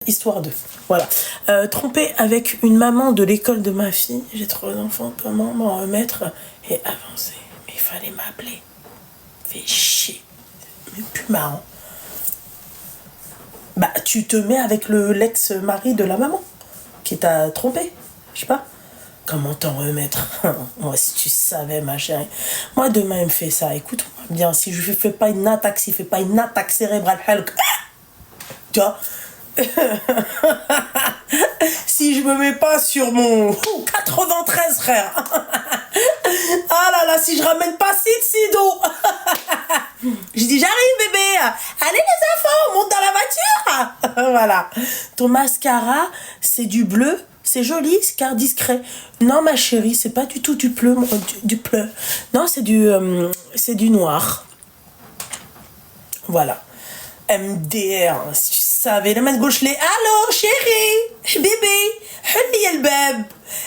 Histoire de... Voilà. Trompé avec une maman de l'école de ma fille. J'ai 3 enfants. Comment m'en remettre et avancer? Mais il fallait m'appeler. Fait chier. Mais plus marrant. Bah, tu te mets avec l'ex-mari de la maman qui t'a trompé. Je sais pas. Comment t'en remettre? Moi, si tu savais, ma chérie. Moi, demain, il me fait ça. Écoute-moi bien. Si je fais pas une attaque, s'il fait pas une attaque cérébrale, tu vois? Si je me mets pas sur mon 93, frère. Ah là là, si je ramène pas Sido. Je dis, j'arrive, bébé. Allez, les enfants, on monte dans la voiture. Voilà. Ton mascara, c'est du bleu. C'est joli, car discret. Non, ma chérie, c'est pas du tout du bleu. Du bleu. Non, c'est du noir. Voilà. MDR, si tu savais. La main gauche, les allô, chérie, bébé, حلي الباب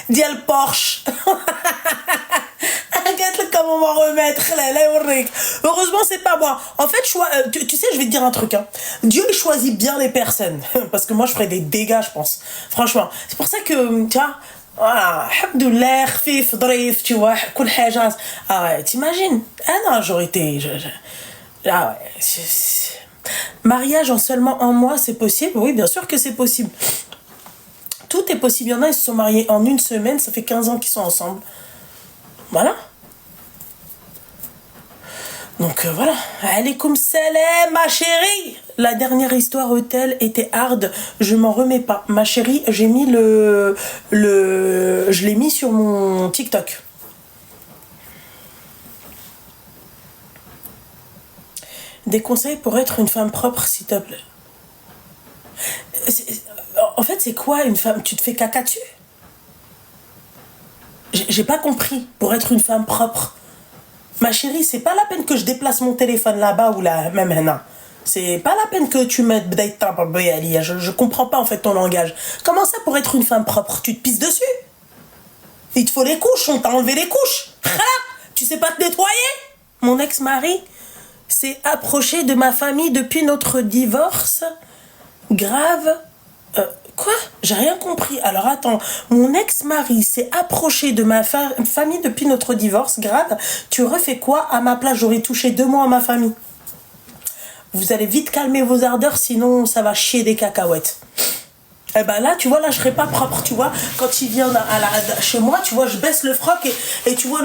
ديال Porsche. Comment m'en remettre? Heureusement, c'est pas moi. En fait, tu sais, je vais te dire un truc. Hein. Dieu il choisit bien les personnes. Parce que moi, je ferais des dégâts, je pense. Franchement. C'est pour ça que, tu vois, voilà, alhamdoulilah, khfif, ظريف, tu vois, كل حاجة. Ah ouais, t'imagines? Ah non, j'aurais été... Ah ouais, mariage en seulement un mois, c'est possible? Oui, bien sûr que c'est possible. Tout est possible. Il y en a, ils se sont mariés en une semaine, ça fait 15 ans qu'ils sont ensemble. Voilà. Donc voilà. Alaikum salam, ma chérie. La dernière histoire hôtel était hard. Je m'en remets pas. Ma chérie, j'ai mis je l'ai mis sur mon TikTok. Des conseils pour être une femme propre, s'il te plaît. En fait, c'est quoi une femme? Tu te fais caca dessus? J'ai pas compris. Pour être une femme propre. Ma chérie, c'est pas la peine que je déplace mon téléphone là-bas ou là, même maintenant. C'est pas la peine que tu mettes je comprends pas en fait ton langage. Comment ça pour être une femme propre? Tu te pisses dessus? Il te faut les couches, on t'a enlevé les couches. Tu sais pas te nettoyer? Mon ex-mari s'est approché de ma famille depuis notre divorce. Grave. Quoi? J'ai rien compris. Alors attends, mon ex-mari s'est approché de ma famille depuis notre divorce. Grave. Tu refais quoi? À ma place, j'aurais touché 2 mois à ma famille. Vous allez vite calmer vos ardeurs, sinon ça va chier des cacahuètes. Eh ben là, tu vois, là, je serais pas propre, tu vois. Quand il vient chez moi, tu vois, je baisse le froc et tu vois,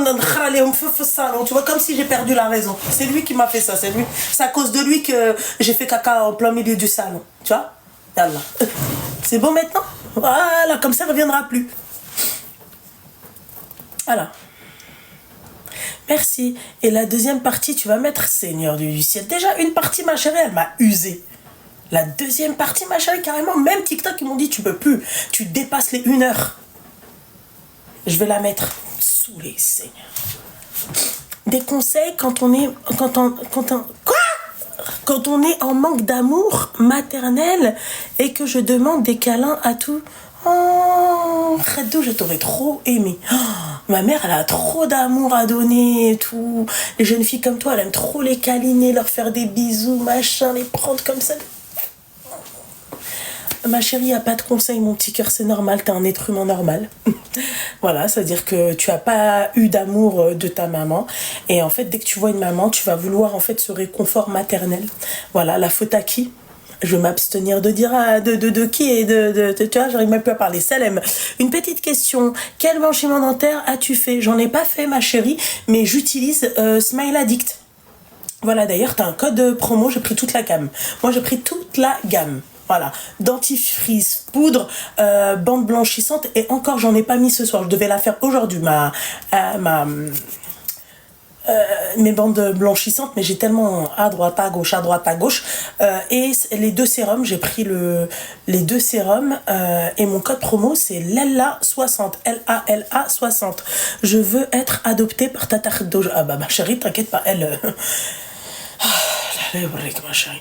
tu vois, comme si j'ai perdu la raison. C'est lui qui m'a fait ça, c'est lui. C'est à cause de lui que j'ai fait caca en plein milieu du salon, tu vois. Yallah. C'est bon maintenant? Voilà, comme ça, ne reviendra plus. Voilà. Merci. Et la deuxième partie, tu vas mettre Seigneur du ciel. Déjà, une partie, ma chérie, elle m'a usée. La deuxième partie, ma chérie, carrément, même TikTok, ils m'ont dit, tu peux plus. Tu dépasses les 1 heure. Je vais la mettre sous les Seigneurs. Des conseils quand on est... Quoi? Quand on est en manque d'amour maternel et que je demande des câlins à tout. Oh, Khadou, je t'aurais trop aimé. Oh, ma mère, elle a trop d'amour à donner et tout. Les jeunes filles comme toi, elle aime trop les câliner, leur faire des bisous, machin, les prendre comme ça. Ma chérie, il n'y a pas de conseil, mon petit cœur, c'est normal, t'es un être humain normal. Voilà, c'est-à-dire que tu n'as pas eu d'amour de ta maman. Et en fait, dès que tu vois une maman, tu vas vouloir en fait ce réconfort maternel. Voilà, la faute à qui? Je vais m'abstenir de dire de qui et tu vois, j'arrive même plus à parler. Salem, une petite question. Quel blanchiment dentaire as-tu fait? J'en ai pas fait, ma chérie, mais j'utilise Smile Addict. Voilà, d'ailleurs, t'as un code promo, j'ai pris toute la gamme. Moi, j'ai pris toute la gamme. Voilà, dentifrice, poudre, bande blanchissante, et encore j'en ai pas mis ce soir, je devais la faire aujourd'hui, mes bandes blanchissantes, mais j'ai tellement à droite à gauche, et les 2 sérums, j'ai pris les 2 sérums, et mon code promo c'est LALA60, LALA 60. Je veux être adoptée par Tata Khadouj. Ah bah ma chérie, t'inquiète pas, elle... ma chérie.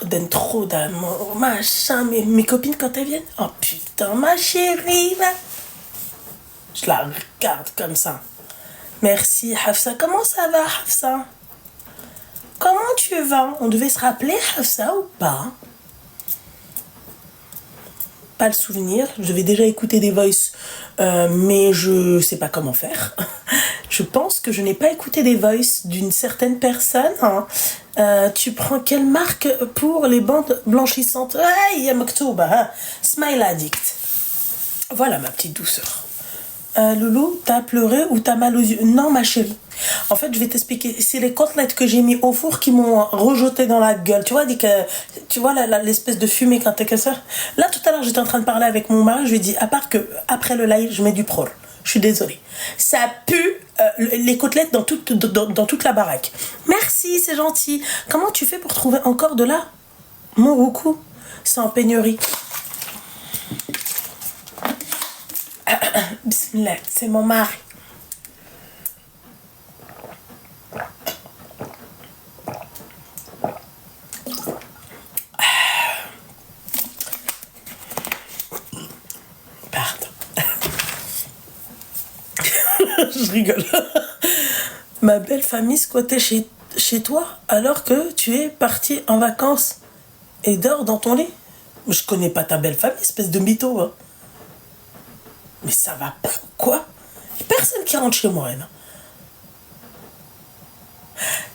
Donne trop d'amour, machin, mes copines quand elles viennent, oh putain, ma chérie, je la regarde comme ça. Merci Hafsa, comment ça va Hafsa? Comment tu vas? On devait se rappeler Hafsa ou pas? pas le souvenir. Je devais déjà écouter des voice, mais je sais pas comment faire. Je pense que je n'ai pas écouté des voice d'une certaine personne. Hein. Tu prends quelle marque pour les bandes blanchissantes? Hey, ya maktouba, hein. Smile Addict. Voilà ma petite douceur. Loulou, t'as pleuré ou t'as mal aux yeux? Non, ma chérie. En fait, je vais t'expliquer. C'est les côtelettes que j'ai mis au four qui m'ont rejeté dans la gueule. Tu vois, tu vois l'espèce de fumée quand t'es que ça. Là, tout à l'heure, j'étais en train de parler avec mon mari. Je lui ai dit, à part que après le live, je mets du prol. Je suis désolée. Ça pue les côtelettes dans toute la baraque. Merci, c'est gentil. Comment tu fais pour trouver encore de là? Mon beaucoup. C'est en pénurie. Bismillah, c'est mon mari. Pardon. Je rigole. Ma belle famille squattait chez toi alors que tu es partie en vacances et dors dans ton lit. Je connais pas ta belle famille, espèce de mytho. Hein. Mais ça va pas, quoi? Personne qui rentre chez moi, non?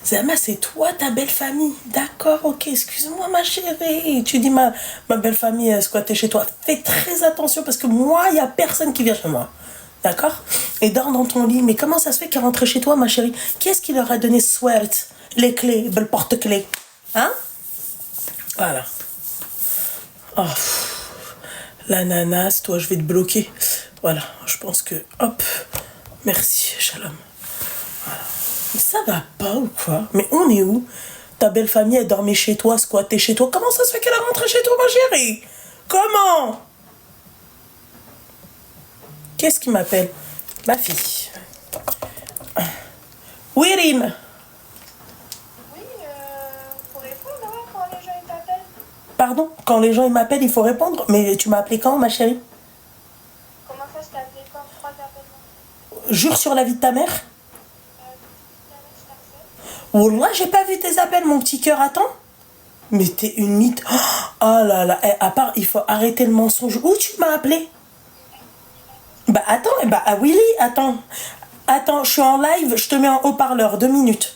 Zama, c'est toi, ta belle famille. D'accord, ok, excuse-moi, ma chérie. Tu dis ma belle famille squatter chez toi. Fais très attention parce que moi, il n'y a personne qui vient chez moi. D'accord? Et dors dans ton lit. Mais comment ça se fait qu'ils rentrent chez toi, ma chérie? Qui est-ce qui leur a donné Swert, les clés, le porte-clés? Hein? Voilà. Oh, l'ananas, toi, je vais te bloquer. Voilà, je pense que... Hop, merci, Shalom. Voilà. Mais ça va pas ou quoi? Mais on est où? Ta belle famille, elle dormait chez toi, squattait chez toi. Comment ça se fait qu'elle est rentrée chez toi, ma chérie? Comment? Qu'est-ce qui m'appelle? Ma fille. Oui, Rim. Oui, faut répondre hein, quand les gens ils t'appellent. Pardon? Quand les gens ils m'appellent, il faut répondre. Mais tu m'as appelé quand, ma chérie? Comment ça, je t'ai appelé quand? Pourquoi t'appelles? Jure sur la vie de ta mère. Wallah, j'ai pas vu tes appels, mon petit cœur. Attends. Mais t'es une mythe. Oh là là. Eh, à part, il faut arrêter le mensonge. Où tu m'as appelé? Bah attends, bah à Willy, attends. Attends, je suis en live, je te mets en haut-parleur, 2 minutes.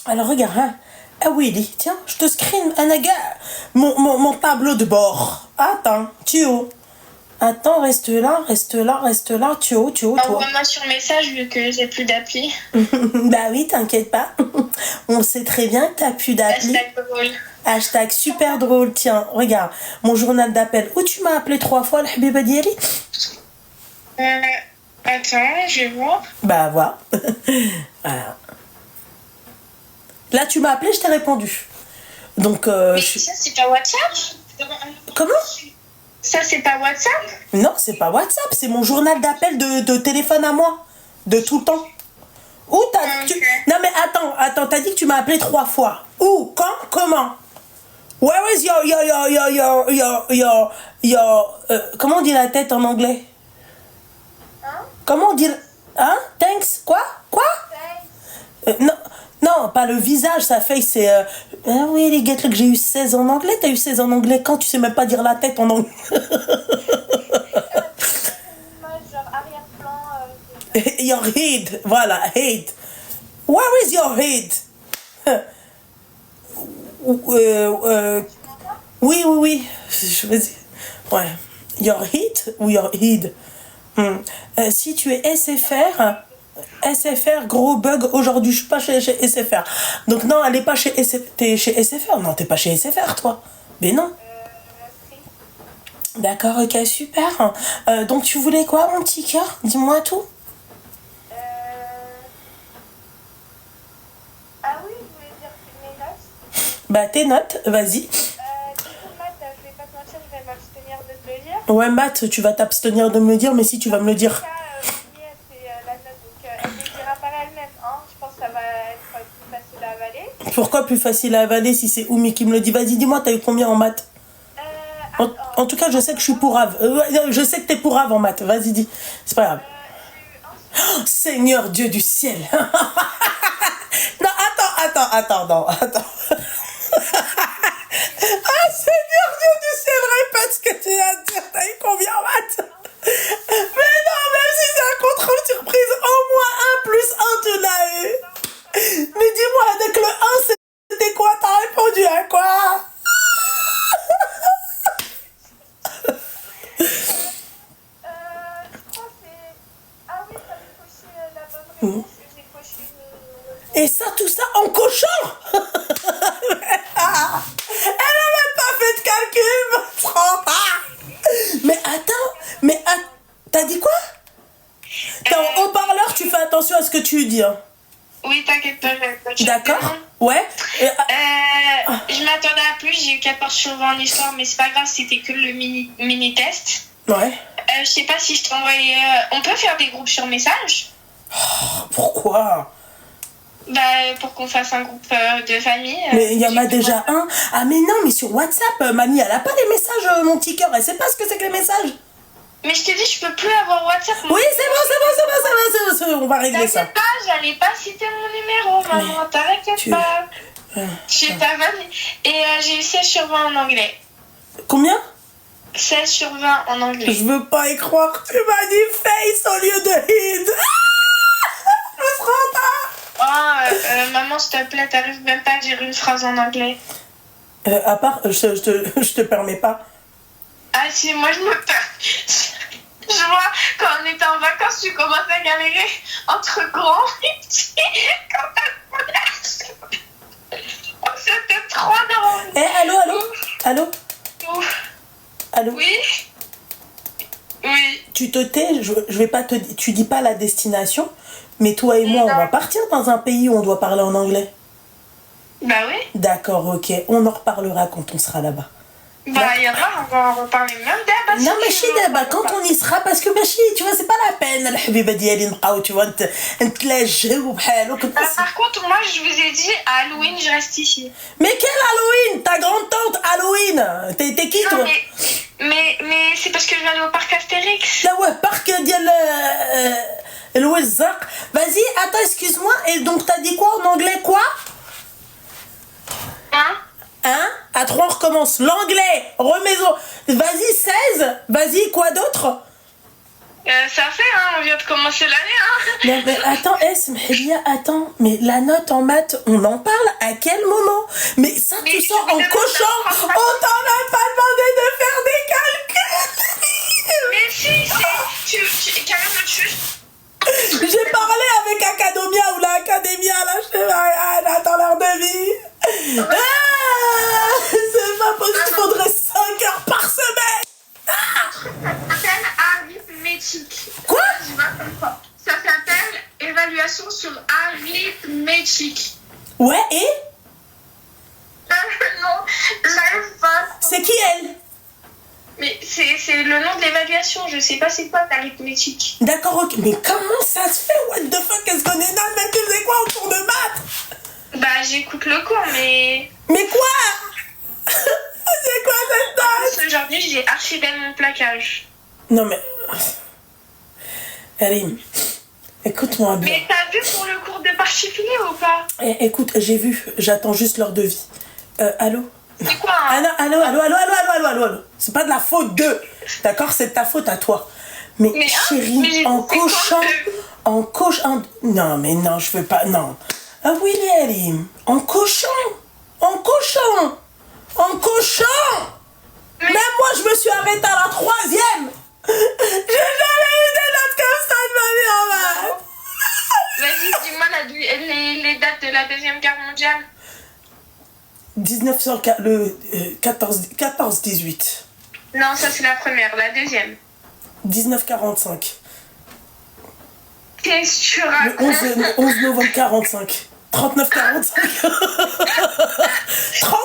Alors regarde, hein. Ah Willy, tiens, je te screen un gars, mon tableau de bord. Attends, tu es où? Attends, reste là, tu es où, toi? Envoie-moi sur message vu que j'ai plus d'appli. Bah oui, t'inquiète pas. On sait très bien que t'as plus d'appli. Hashtag drôle. Hashtag super drôle, tiens, regarde, mon journal d'appel. Où tu m'as appelé 3 fois, le Habiba Diari? Attends, je vais voir. Bah voilà. Voilà. Là, tu m'as appelé, je t'ai répondu. Donc, Mais ça, c'est pas WhatsApp? Comment? Ça, c'est pas WhatsApp? Non, c'est pas WhatsApp, c'est mon journal d'appel de téléphone à moi. De tout le temps. Où t'as... Okay. Non mais attends, t'as dit que tu m'as appelé 3 fois. Où? Quand? Comment? Where is your comment on dit la tête en anglais? Hein? Comment on dit... Hein? Thanks? Quoi? Non, pas le visage, ça fait, c'est... Ah oui, les gars, que j'ai eu 16 en anglais. T'as eu 16 en anglais quand? Tu sais même pas dire la tête en anglais. Genre arrière-plan. Your head, voilà, head. Where is your head? Oui. Ouais. Your head ou your head? Si tu es SFR, gros bug aujourd'hui, je suis pas chez SFR. Donc non, elle est pas chez SFR. T'es chez SFR? Non, t'es pas chez SFR, toi. Mais non. D'accord, ok, super. Donc tu voulais quoi, mon petit cœur? Dis-moi tout. Ah oui, je voulais dire mes notes. Bah tes notes, vas-y. Du coup, Matt, je vais pas te mentir, je vais m'abstenir de te le dire. Ouais, Matt, tu vas t'abstenir de me le dire, mais si tu vas me le dire. C'est la note, donc elle ne dira par elle-même. Hein. Je pense que ça va être plus facile à avaler. Pourquoi plus facile à avaler si c'est Oumi qui me le dit? Vas-y, dis-moi, t'as eu combien en maths? En tout cas, je sais que je suis pourrave. Je sais que t'es pourrave en maths. Vas-y, dis. C'est pas grave. Oh, Seigneur Dieu du ciel. Non, attends. Ah, Seigneur Dieu du ciel, répète ce que tu as dit. études. Hein. Oui, t'inquiète pas, D'accord. Ouais. Je m'attendais à plus, j'ai eu 14 sur 20 en histoire, mais c'est pas grave, c'était que le mini-test. Ouais. Je sais pas si je t'ai envoyé... on peut faire des groupes sur message? Pourquoi? Bah, pour qu'on fasse un groupe de famille. Mais il y en a déjà un. Ah mais non, mais sur WhatsApp, mamie, elle a pas les messages, mon petit cœur. Elle sait pas ce que c'est que les messages. Mais je te dis, je peux plus avoir WhatsApp. Oui, c'est bon. On va régler ça. T'inquiète pas, j'allais pas citer mon numéro, maman. T'inquiète pas. J'ai ta vanne. Et j'ai eu 16 sur 20 en anglais. Combien? 16 sur 20 en anglais. Je veux pas y croire. Tu m'as dit face au lieu de hid. Je me rends pas. Maman, s'il te plaît, t'arrives même pas à dire une phrase en anglais. À part, je te permets pas. Ah si, moi je me perds. Je vois, quand on était en vacances, tu commences à galérer entre grands et petits. Quand t'as... C'était trop drôle. Allô Allô? Oui. Oui. Tu te tais, je vais pas te... Tu dis pas la destination, mais toi et moi, on va partir dans un pays où on doit parler en anglais. Bah oui. D'accord, ok. On en reparlera quand on sera là-bas. Bah, il y en a, on va en reparler même d'abord. Non, mais quand on y sera, parce que tu vois, c'est pas la peine, الحبيبة ديالي نبقاو, tu vois, نتلاجاو بحالو. Par contre, moi, je vous ai dit, à Halloween, je reste ici. Mais quel Halloween? Ta grande-tante Halloween? T'es qui, toi? Mais c'est parce que je vais aller au parc Astérix. Là, ouais, parc ديال الوزق. Vas-y, attends, excuse-moi, et donc t'as dit quoi en anglais, quoi? Hein? À 3, on recommence. L'anglais, remets-en. Vas-y, 16. Vas-y, quoi d'autre? Ça fait, on vient de commencer l'année, Non, mais attends, attends. Mais la note en maths, on en parle à quel moment? Mais ça, tu sors en cochant. On t'en a pas demandé de faire des calculs. Mais si, tu carrément, J'ai parlé avec Academia ou l'Academia, là, je sais pas, j'attends leur devis. C'est pas possible, il faudrait 5 heures par semaine. Ça s'appelle arithmétique. Quoi? Ça s'appelle évaluation sur arithmétique. Ouais, et? Non, j'arrive pas. C'est qui elle? Mais c'est le nom de l'évaluation, je sais pas c'est quoi l'arithmétique. D'accord, ok. Mais comment ça se fait? What the fuck? Est-ce qu'on est là? Mais tu faisais quoi en cours de maths? Bah, j'écoute le cours, mais... Mais quoi? C'est quoi cette tâche? Aujourd'hui, j'ai archivé mon plaquage. Non, mais... Karim, écoute-moi bien. Mais t'as vu pour le cours de particulier ou pas? Écoute, j'ai vu. J'attends juste leur devis. Allô? C'est quoi Allô. C'est pas de la faute d'eux. D'accord? C'est de ta faute à toi. Mais chérie, en cochant... Non, mais non, je veux pas... Non. Ah oui, Karim. En cochant. Même moi, je me suis arrêtée à la 3e. J'ai jamais eu des notes comme ça de ma vie en maths. Vas-y, dis-moi les dates de la Deuxième Guerre mondiale. 14-18. Non, ça c'est la première, la deuxième. 1945. Qu'est-ce que tu racontes? Le 11 novembre 45. 39-45. 39-19.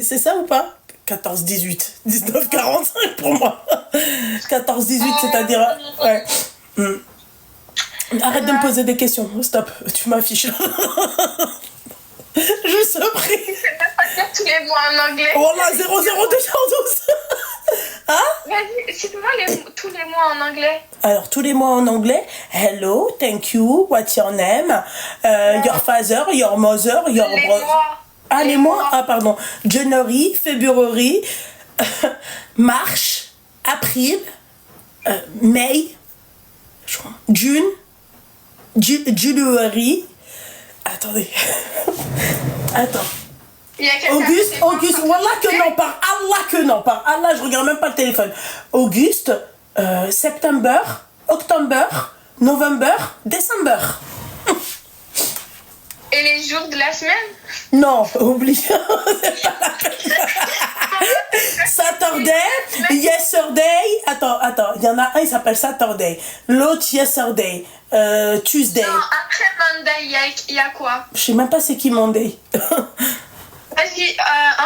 C'est ça ou pas? 14-18. 19-45 pour moi. 14-18, c'est-à-dire... Ouais. Arrête de me poser des questions. Stop, tu m'affiches. Je te prie. Tu sais même pas dire tous les mots en anglais. Wallah, 0-0-212. Hein? Vas-y, cite-moi tous les mots en anglais. Alors, tous les mots en anglais. Hello, thank you, what's your name? Your father, your mother, your brother. Ah, les mois? Ah, pardon. January, February, March, April, May, je crois, June, July. Attendez. Attends. Auguste, Wallah que non, par Allah que non, par Allah, je regarde même pas le téléphone. Auguste, September, October, November, December. Et les jours de la semaine? Non, oublie. C'est pas la peine. Saturday, yesterday. Attends. Il y en a un, il s'appelle Saturday. L'autre, yesterday. Tuesday. Non, après Monday, il y a quoi? Je sais même pas c'est qui Monday. Vas-y,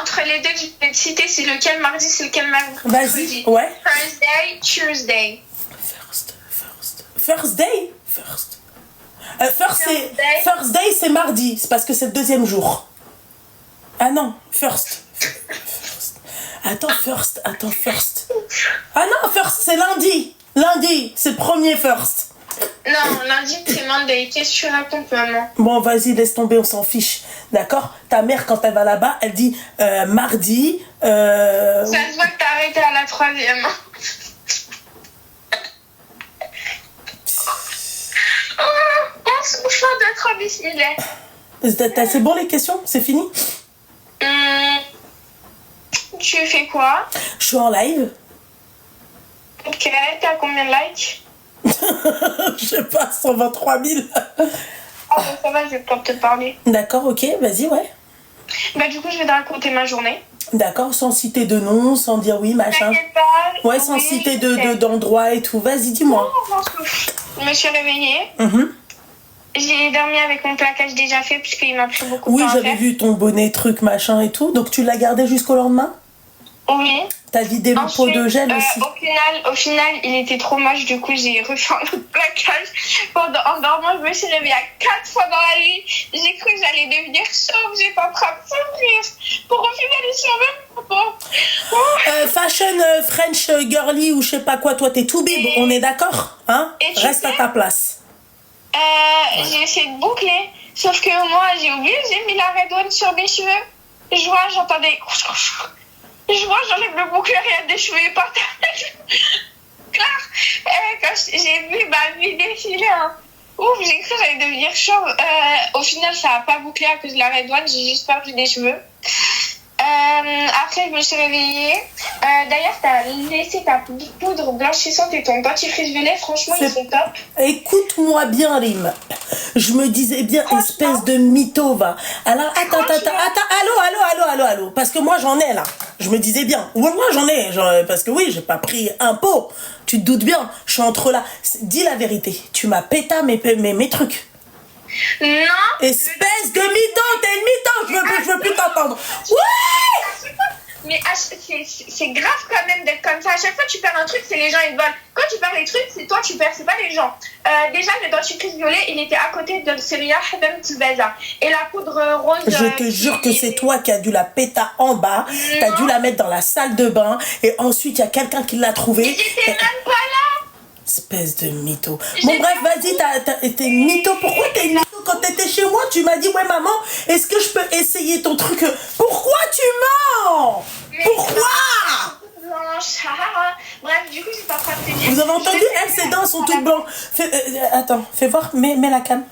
entre les deux que je vais te citer, c'est lequel mardi, c'est lequel mercredi? Vas-y, ouais. Thursday, Tuesday. First day. First day, c'est mardi. C'est parce que c'est le deuxième jour. Ah non, first. Attends, first. Ah non, first, c'est lundi. Lundi, c'est le premier first. Non, lundi, c'est Monday. Qu'est-ce que tu racontes, maman? Bon, vas-y, laisse tomber, on s'en fiche. D'accord? Ta mère, quand elle va là-bas, elle dit mardi. Ça se voit que t'as arrêté à la 3e. On se couche de 3 bismillah. C'est bon les questions? C'est fini? Tu fais quoi? Je suis en live. Ok, t'as combien de likes? Je sais pas, 123 000. Ah bon, ça va, je vais pouvoir te parler. D'accord, ok, vas-y, ouais. Bah du coup, je vais te raconter ma journée. D'accord, sans citer de nom, sans dire oui, machin. T'inquiète pas. Ouais, sans citer d'endroit et tout. Vas-y, dis-moi. Je me suis réveillée. J'ai dormi avec mon plaquage déjà fait puisqu'il m'a pris beaucoup de temps à faire. Oui, j'avais vu ton bonnet, truc, machin et tout. Donc tu l'as gardé jusqu'au lendemain? Oui. T'as vidé le pot de gel aussi? Au final, il était trop moche. Du coup, j'ai refait un autre plaquage. En dormant, je me suis réveillée 4 fois dans la nuit. J'ai cru que j'allais devenir chauve. J'étais en train de souffrir. Pour au final, ils sont même pas. Fashion French girly ou je sais pas quoi. Toi, t'es tout bib. On est d'accord? Hein? Reste à ta place. J'ai essayé de boucler. Sauf que moi, j'ai oublié. J'ai mis la red one sur mes cheveux. Je vois, j'entendais... Je vois, j'enlève le bouclier, rien des cheveux par terre. Quand j'ai vu ma vie défiler, ouf, j'ai cru que j'allais devenir chauve. Au final, ça n'a pas bouclé à cause de la red one, j'ai juste perdu des cheveux. Après, je me suis réveillée. D'ailleurs, t'as laissé ta poudre blanchissante et ton dentifrice violet. Franchement, ils sont top. Écoute-moi bien, Rim. Je me disais bien, espèce de mytho, va. Alors, attends. Allô. Parce que moi, j'en ai, là. Je me disais bien. Ouais, moi, j'en ai. Parce que oui, j'ai pas pris un pot. Tu te doutes bien. Je suis entre là. Dis la vérité. Tu m'as pété mes trucs. Non. Espèce de mytho, t'es une mytho. Je veux plus t'entendre. Ouais. Mais c'est grave quand même d'être comme ça. À chaque fois que tu perds un truc, c'est les gens ils volent. Quand tu perds les trucs, c'est toi tu perds, c'est pas les gens. Déjà, le dentifrice violet, il était à côté de Seria Hadam Tibeza. Et la poudre rose... Je te jure que c'est toi qui as dû la péter en bas. T'as dû la mettre dans la salle de bain. Et ensuite, il y a quelqu'un qui l'a trouvée. Mais j'étais même pas là. Espèce de mytho. Bon bref, vas-y, t'es une mytho. Pourquoi t'es une mytho? Quand t'étais chez moi, tu m'as dit, ouais maman, est-ce que je peux essayer ton truc? Pourquoi tu mens? Pourquoi? Bref, du coup, j'ai pas train de te dire. Vous avez entendu? Elle, ses dents sont toutes blanches. Attends, fais voir, mets la cam.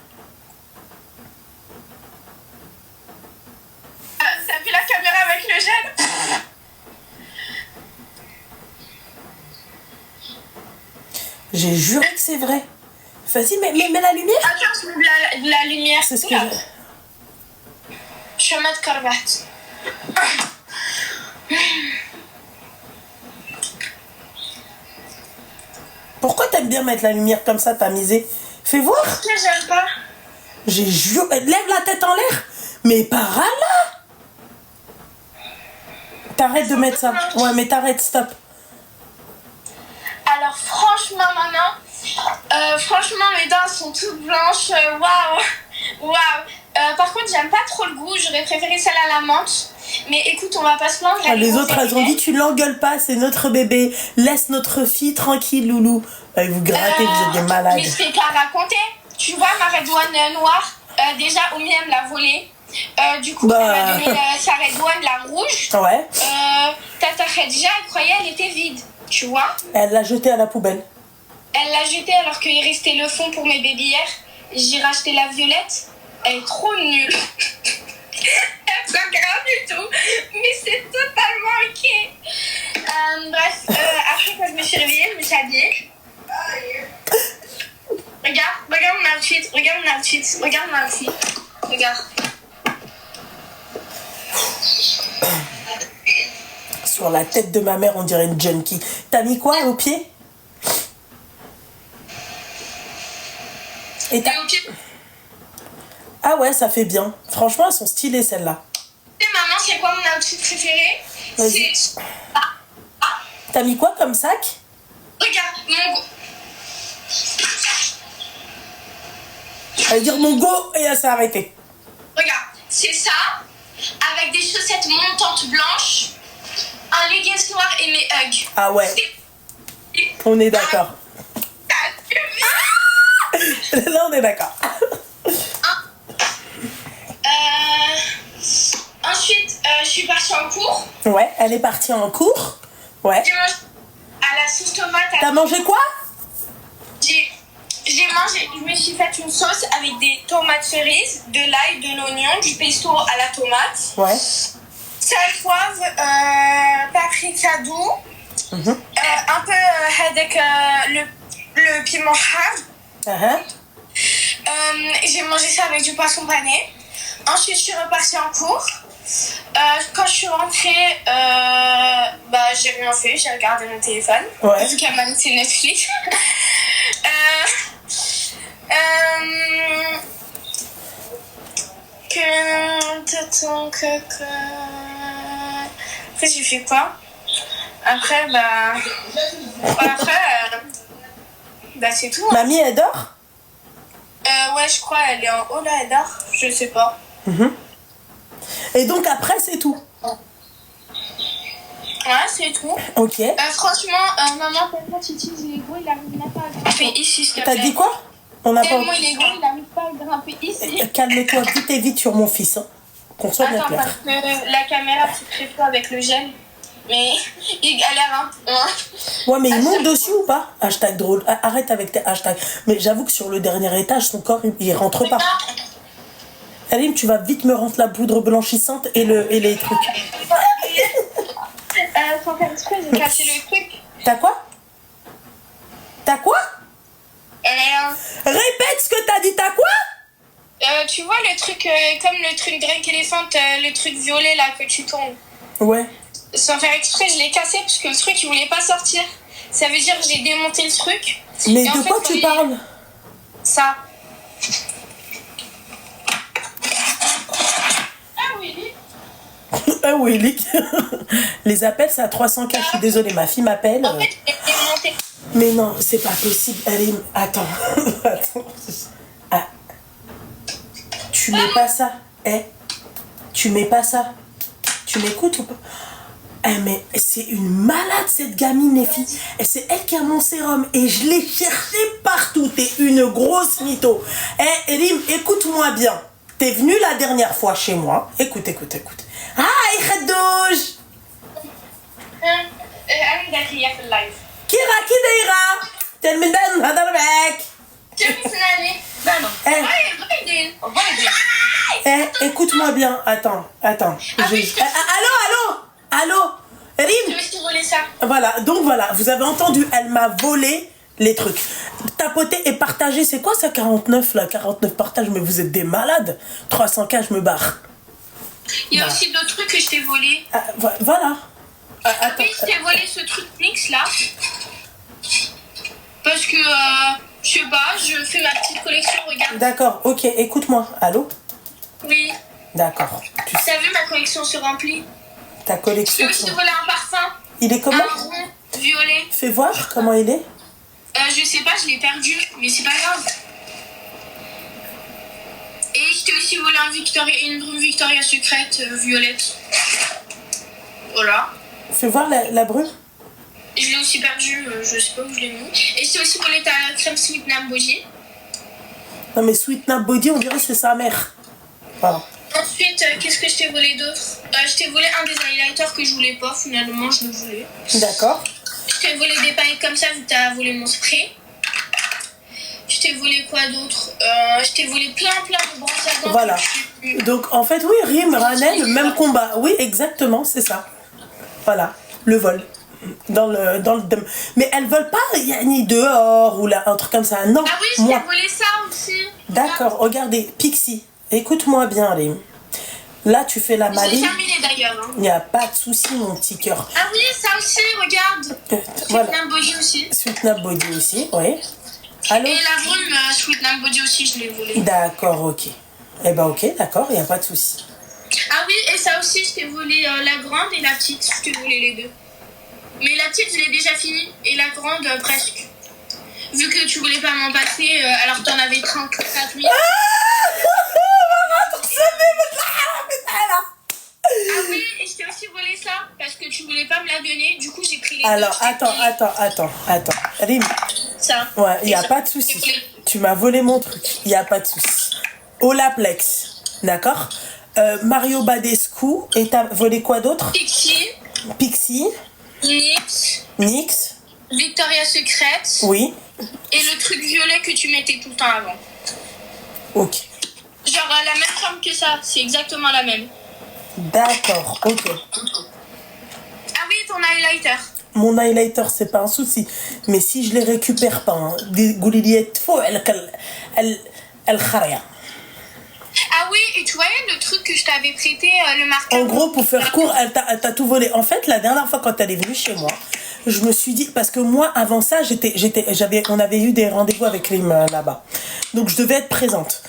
T'as vu la caméra avec le gel? J'ai juré que c'est vrai. Vas-y, mets la lumière. Attends, je mets de la lumière. C'est ce que je vais mettre cravate. Pourquoi t'aimes bien mettre la lumière comme ça, tamisée? Fais voir. Parce que j'aime pas. J'ai juré. Lève la tête en l'air. Mais par là. T'arrêtes de mettre ça. Ouais, mais t'arrêtes, stop. Alors franchement maman, franchement mes dents sont toutes blanches, waouh. Par contre j'aime pas trop le goût, j'aurais préféré celle à la menthe. Mais écoute, on va pas se plaindre. Les autres elles ont dit tu l'engueules pas, c'est notre bébé, laisse notre fille tranquille loulou. Bah, vous grattez, vous êtes des malades. Mais je t'ai pas raconté. Tu vois ma red one noire, déjà Omi elle me l'a volée. Du coup elle m'a donné sa red one la rouge. Ouais. Tata Khadija elle croyait elle était vide. Tu vois? Elle l'a jetée à la poubelle. Elle l'a jetée alors qu'il restait le fond pour mes babyères. J'ai racheté la violette. Elle est trop nulle. Elle pas grave du tout. Mais c'est totalement ok. Bref, après quand je me suis réveillée, je me s'habiller. Regarde mon outfit, regarde mon outfit. Regarde. Sur la tête de ma mère, on dirait une junkie. T'as mis quoi au pied? Et au pied. Ah ouais, ça fait bien. Franchement, elles sont stylées, celles-là. Et maman, c'est quoi mon outfit préféré? Vas-y. C'est... T'as mis quoi comme sac? Regarde, mon go. Elle va dire mon go et elle s'est arrêtée. Regarde, c'est ça, avec des chaussettes montantes blanches, un leggings noir et mes Uggs. Ah ouais, on est d'accord. Là, on est d'accord. Ensuite, je suis partie en cours. Ouais, elle est partie en cours. Ouais. J'ai mangé à la sauce tomate. T'as mangé quoi? J'ai mangé, je me suis fait une sauce avec des tomates cerises, de l'ail, de l'oignon, du pesto à la tomate. Ouais. Sel, poivre, paprika doux. Un peu avec le piment hard. J'ai mangé ça avec du poisson pané. Ensuite, je suis repartie en cours. Quand je suis rentrée, j'ai rien fait, j'ai regardé mon téléphone. Ouais. Vu qu'elle m'a laissé Netflix. Après, j'ai fait quoi? Après, c'est tout. Hein. Mamie, elle dort? Ouais, je crois, elle est en haut là, elle dort. Je sais pas. Et donc après, c'est tout? Ouais, c'est tout. Ok. Franchement, maman, tellement tu utilises Lego, il arrive même pas à grimper ici, s'il te plaît. T'as dit quoi? On a pas... Tellement il est gros, il arrive pas à grimper ici. Calme-toi vite et vite sur mon fils. Hein. Qu'on soit bien Attends, clair. parce que la caméra se crée pas avec le gel. Mais il galère un peu. Ouais, mais il monte dessus ou pas? Hashtag drôle. Arrête avec tes hashtags. Mais j'avoue que sur le dernier étage, son corps, il rentre pas. Alim, tu vas vite me rendre la poudre blanchissante et les trucs. Sans faire exprès, j'ai cassé le truc. T'as quoi? T'as quoi? Répète ce que t'as dit, t'as quoi? Tu vois le truc, comme le truc Drake Elephant, le truc violet là que tu tournes. Ouais. Sans faire exprès, je l'ai cassé parce que le truc il voulait pas sortir. Ça veut dire que j'ai démonté le truc. Mais et de quoi tu parles? Ça. Ah oui. Ah oui, les appels, c'est à 300K. Je suis désolée, ma fille m'appelle. En fait, j'ai démonté. Mais non, c'est pas possible. Allez, attends. Attends. Ah. Tu mets pas ça. Tu mets pas ça. Tu m'écoutes ou pas? Mais c'est une malade cette gamine, les filles. Et c'est elle qui a mon sérum. Et je l'ai cherché partout. T'es une grosse mytho. Elim, écoute-moi bien. T'es venue la dernière fois chez moi. Écoute. Hi, Khadouj. أنا داخلية في اللايف. كي دايرة؟ تال من بعد نهضر معاك. شوفي سناني. Écoute-moi bien. Attends. Allô. Rim. Je me suis volé ça. Voilà, donc voilà, vous avez entendu, elle m'a volé les trucs. Tapoter et partager, c'est quoi ça 49 là? 49 partages, mais vous êtes des malades. 300K, je me barre. Il y a aussi d'autres trucs que je t'ai volé. Voilà. Attends. Oui, je t'ai volé ce truc mix là. Parce que, je sais pas, je fais ma petite collection, regarde. D'accord, ok, écoute-moi. Allô? Oui. D'accord. T'as vu, ma collection se remplit. Ta collection. Je t'ai aussi volé un parfum. Il est comment? Un rond violet. Fais voir comment il est. Je sais pas, je l'ai perdu, mais c'est pas grave. Et je t'ai aussi volé une brume Victoria secrète violette. Voilà. Fais voir la brume. Je l'ai aussi perdu, je sais pas où je l'ai mis. Et je t'ai aussi volé ta crème Sweet Nap Body. Non mais Sweet Nap Body, on dirait que c'est sa mère. Voilà. Ensuite, qu'est-ce que je t'ai volé d'autre? Je t'ai volé un des highlighters que je voulais pas, finalement je le voulais. D'accord. Je t'ai volé des paillettes comme ça vu que t'as volé mon spray. Je t'ai volé quoi d'autre? Je t'ai volé plein de brosses à dents. Voilà. Donc en fait, oui, Rim, Ranel, même combat. Oui, exactement, c'est ça. Voilà, le vol. dans le mais elles veulent pas ni dehors ou là, un truc comme ça. Non. Ah oui, je t'ai volé ça aussi. D'accord, regardez, Pixie, écoute-moi bien, Rim. Là, tu fais la maline. J'ai terminé d'ailleurs. Hein. Il n'y a pas de souci, mon petit cœur. Ah oui, ça aussi, regarde. Voilà. Sweet Nap Body aussi. Sweet Nap Body aussi, oui. Allô? Et la brume Sweet Nap Body aussi, je l'ai volée. D'accord, ok. Eh ben ok, d'accord, il n'y a pas de souci. Ah oui, et ça aussi, je t'ai volé la grande et la petite. Je t'ai volé les deux. Mais la petite, je l'ai déjà finie. Et la grande, presque. Vu que tu voulais pas m'en passer, alors que t'en avais 34 000. Ah oui, et je t'ai aussi volé ça. Parce que tu voulais pas me la donner. Du coup, j'ai pris les alors, deux. attends. Rim. Ça. Ouais, il n'y a pas de souci. Tu m'as volé mon truc. Il n'y a pas de souci. Olaplex. D'accord? Mario Badescu. Et t'as volé quoi d'autre? Pixie. NYX. Victoria's Secret. Oui. Et le truc violet que tu mettais tout le temps avant. Ok. Genre la même forme que ça. C'est exactement la même. D'accord, ok. Ah oui, ton highlighter. Mon highlighter, c'est pas un souci. Mais si je les récupère pas, hein, des gouliliettes faux, elle kharia. Ah oui, et tu voyais le truc que je t'avais prêté, le marqueur. En gros, pour faire court, elle t'a tout volé. En fait, la dernière fois quand elle est venue chez moi, je me suis dit, parce que moi, avant ça, on avait eu des rendez-vous avec Rim là-bas. Donc, je devais être présente.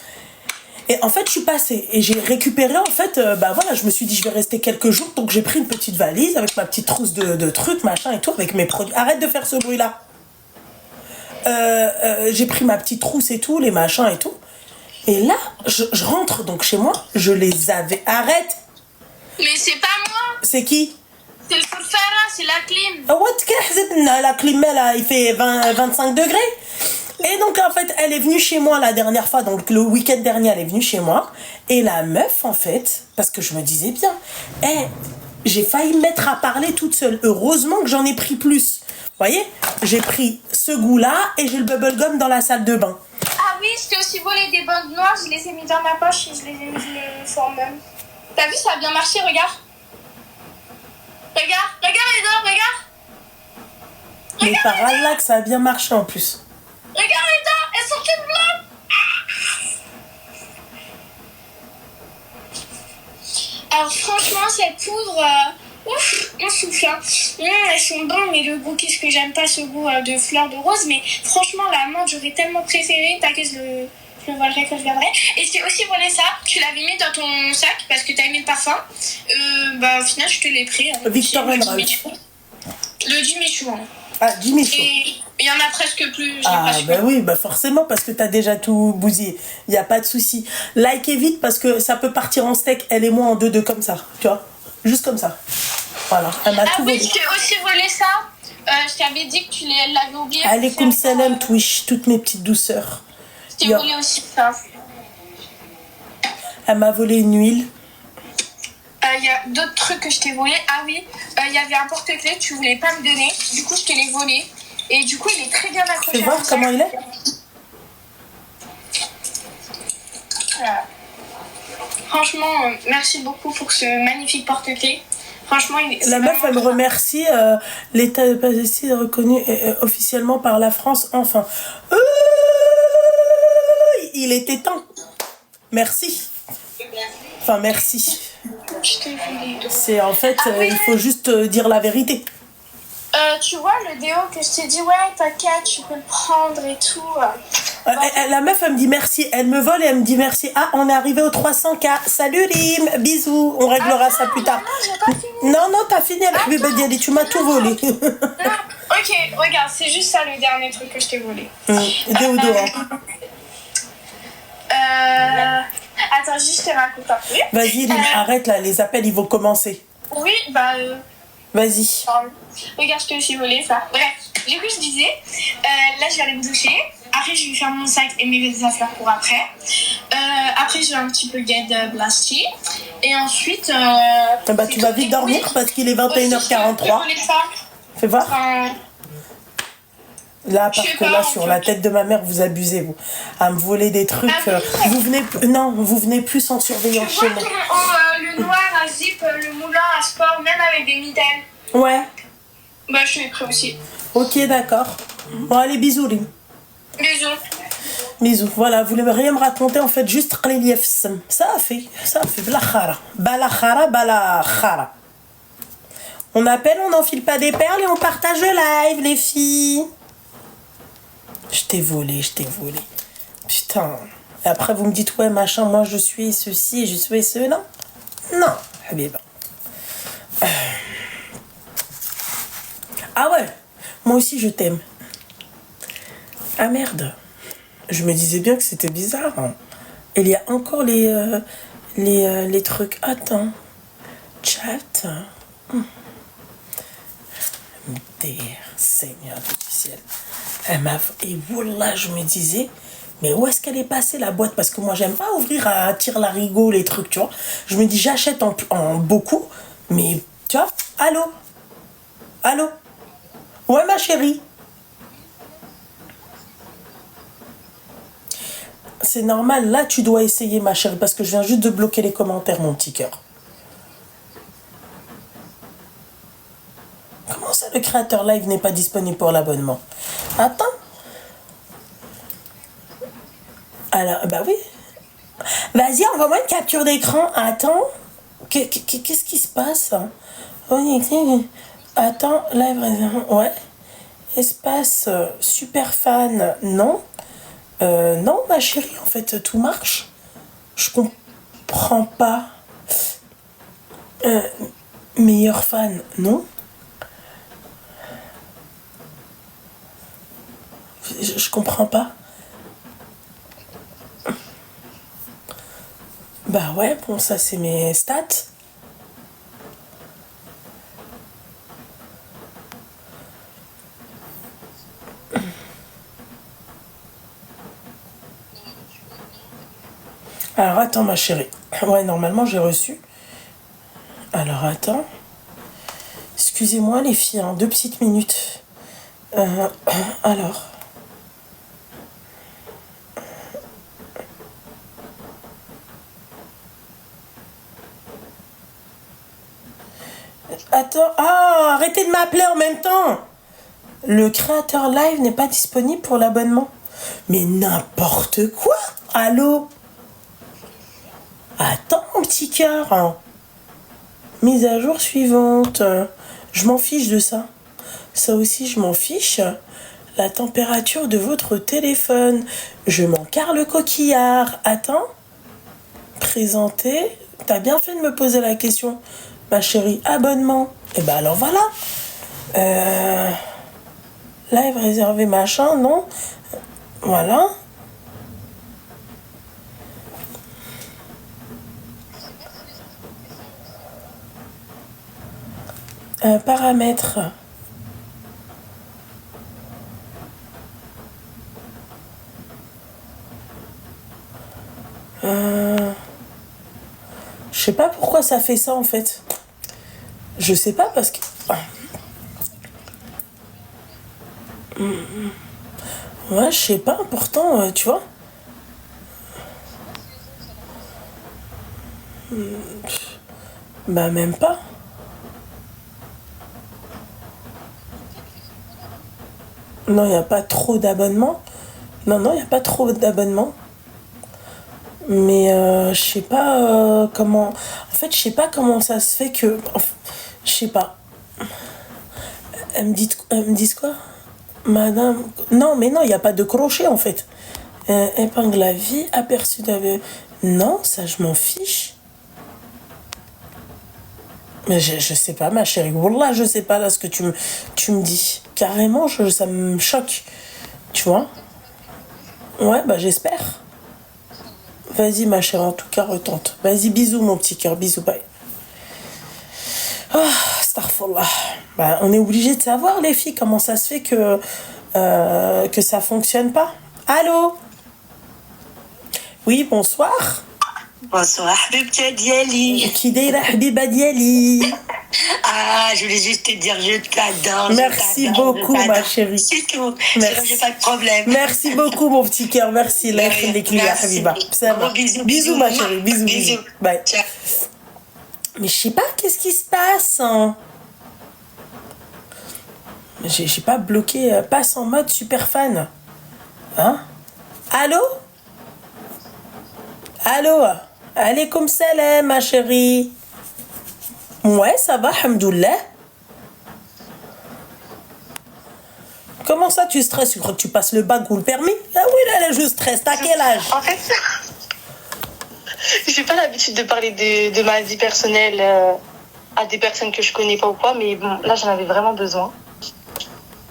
Et en fait, je suis passée et j'ai récupéré, en fait, voilà, je me suis dit, je vais rester quelques jours. Donc, j'ai pris une petite valise avec ma petite trousse de trucs, machin et tout, avec mes produits. Arrête de faire ce bruit-là. J'ai pris ma petite trousse et tout, les machins et tout. Et là, je rentre donc chez moi, je les avais. Arrête! Mais c'est pas moi! C'est qui? C'est le Fara, c'est la clim. La clim, là, il fait 25 degrés. Et donc, en fait, elle est venue chez moi la dernière fois, donc le week-end dernier, elle est venue chez moi. Et la meuf, en fait, parce que je me disais bien, j'ai failli me mettre à parler toute seule. Heureusement que j'en ai pris plus. Vous voyez? J'ai pris ce goût-là et j'ai le bubblegum dans la salle de bain. Ah oui, je t'ai aussi volé des bandes noires, je les ai mis dans ma poche et je les ai mis sur même. T'as vu, ça a bien marché, regarde. Regarde les dents, regarde. Mais par Allah que ça a bien marché en plus. Regarde les dents, elles sont toutes blanches. Alors franchement, cette poudre, ouf, on souffle. Hein. Elles sont bonnes, mais le goût, qu'est-ce que j'aime pas ce goût de fleur de rose. Mais franchement, la menthe, j'aurais tellement préféré. T'inquiète, je le volerai quand je viendrai. Et je t'ai aussi volé ça. Tu l'avais mis dans ton sac parce que t'as aimé le parfum. Au final, je te l'ai pris. Hein. Victor Ralph. Le Jimmy Choo. Hein. Ah, Jimmy Choo. Et il y en a presque plus. Oui, forcément, parce que t'as déjà tout bousillé. Il n'y a pas de souci. Likez vite parce que ça peut partir en steak, elle et moi en 2-2 comme ça. Tu vois? Juste comme ça. Voilà. Elle m'a tout volé. Je t'ai aussi volé ça. Je t'avais dit que tu l'avais oublié. Alaykoum salam, Twitch, toutes mes petites douceurs. Je t'ai volé aussi ça. Elle m'a volé une huile. Il y a d'autres trucs que je t'ai volé. Ah oui, il y avait un porte-clés que tu voulais pas me donner. Du coup, je te l'ai volé. Et du coup, il est très bien accroché. Fais voir comment il est. Voilà. Franchement, merci beaucoup pour ce magnifique porte-clés. Franchement, la meuf, elle me remercie. L'État de Palestine est reconnu officiellement par la France. Enfin. Il était temps. Merci. Enfin, merci. C'est en fait, il faut juste dire la vérité. Tu vois le déo que je t'ai dit, ouais, t'inquiète, tu peux le prendre et tout. La meuf, elle me dit merci. Elle me vole et elle me dit merci. Ah, on est arrivé aux 300K. Salut Rim, bisous. On réglera ça plus tard. Non, j'ai pas fini. Non, t'as fini avec Bébé Diali. Tu m'as tout volé. Ok, regarde, c'est juste ça le dernier truc que je t'ai volé. Déodorant. Attends, juste je te raconte un truc. Vas-y, Rim, arrête là, les appels ils vont commencer. Oui, Vas-y. Regarde, je t'ai aussi volé ça. Bref, du coup, je disais, là, je vais aller me doucher. Après, je vais faire mon sac et mes affaires pour après. Après, je vais un petit peu get blasty. Et ensuite... tu vas vite dormir parce qu'il est 21h43. Fais voir. Là, parce que là, sur la tête de ma mère, vous abusez, vous. À me voler des trucs. Vous venez plus sans surveillance chez moi. Le noir à zip, le moulin à sport, même avec des mitaines. Ouais. Bah, je suis prêt aussi. Ok, d'accord. Bon, allez, bisous, les. Bisous. Bisous. Voilà, vous voulez rien me raconter, en fait, juste قليل ليا في السم. Ça fait. بلا خارة. بلا خارة, بلا خارة. On appelle, on n'enfile pas des perles et on partage le live, les filles. Je t'ai volé. Putain. Et après, vous me dites, ouais, machin, moi, je suis ceci, je suis ce. Non. Non, Habiba. Ah ouais, moi aussi, je t'aime. Ah merde. Je me disais bien que c'était bizarre. Hein. Il y a encore les trucs. Attends. Chat. Seigneur du ciel. Et voilà, je me disais, mais où est-ce qu'elle est passée la boîte? Parce que moi, j'aime pas ouvrir à tire-larigot les trucs, tu vois. Je me dis, j'achète en beaucoup, mais tu vois. Allô? Ouais, ma chérie. C'est normal, là, tu dois essayer, ma chérie, parce que je viens juste de bloquer les commentaires, mon petit cœur. Comment ça, le créateur live n'est pas disponible pour l'abonnement? Attends. Alors, bah oui. Vas-y, envoie-moi une capture d'écran. Attends. Qu'est-ce qui se passe? Attends, live. Ouais. Espace super fan. Non. Non, ma chérie, en fait, tout marche. Je comprends pas. Meilleur fan, non. Je comprends pas. Bah ouais, bon, ça c'est mes stats. Alors attends, ma chérie. Ouais, normalement j'ai reçu. Alors attends. Excusez-moi les filles, hein, 2 petites minutes. Alors. Attends. Ah, arrêtez de m'appeler en même temps. Le créateur live n'est pas disponible pour l'abonnement. Mais n'importe quoi. Allô? Attends, mon petit cœur. Hein. Mise à jour suivante. Je m'en fiche de ça. Ça aussi, je m'en fiche. La température de votre téléphone. Je m'en carre le coquillard. Attends. Présenter. T'as bien fait de me poser la question, ma chérie. Abonnement. Et ben alors voilà. Live réservé machin, non? Voilà. Paramètres. Je sais pas pourquoi ça fait ça en fait. Je sais pas parce que. Ouais, je sais pas, pourtant, tu vois. Bah, même pas. Non, il n'y a pas trop d'abonnements. Non, il n'y a pas trop d'abonnements. Mais je sais pas comment. En fait, je sais pas comment ça se fait que. Je sais pas. Elles me disent quoi? Madame. Non, mais non, il n'y a pas de crochet en fait. Épingle à vie, aperçu d'aveu. Non, ça, je m'en fiche. Mais je sais pas, ma chérie. Wallah, je sais pas là ce que tu me dis. Carrément, ça me choque. Tu vois? Ouais, bah j'espère. Vas-y, ma chérie, en tout cas, retente. Vas-y, bisous, mon petit cœur. Bisous, bye. Oh, astaghfirullah. Bah, on est obligé de savoir, les filles, comment ça se fait que ça fonctionne pas. Allô? Oui, bonsoir. Bonsoir, Habibtia Diali. Qui dit la Habiba Diali? Ah, je voulais juste te dire, je t'adore. Merci beaucoup, ma chérie. C'est tout. Merci. J'ai pas de problème. Merci beaucoup, mon petit cœur. Merci. Les clients, Habiba. Ça va. Bisous, ma chérie. Bisous. Bye. Ciao. Mais je sais pas, qu'est-ce qui se passe hein? J'ai pas bloqué. Passe en mode super fan. Hein? Allô? Allô? Alaykoum salam, ma chérie. Ouais, ça va, hamdoullah. Comment ça, tu stresses? Tu crois que tu passes le bac ou le permis? Ah oui, là, je stresse. T'as quel âge? En fait, j'ai pas l'habitude de parler de ma vie personnelle à des personnes que je connais pas ou quoi, mais bon, là, j'en avais vraiment besoin.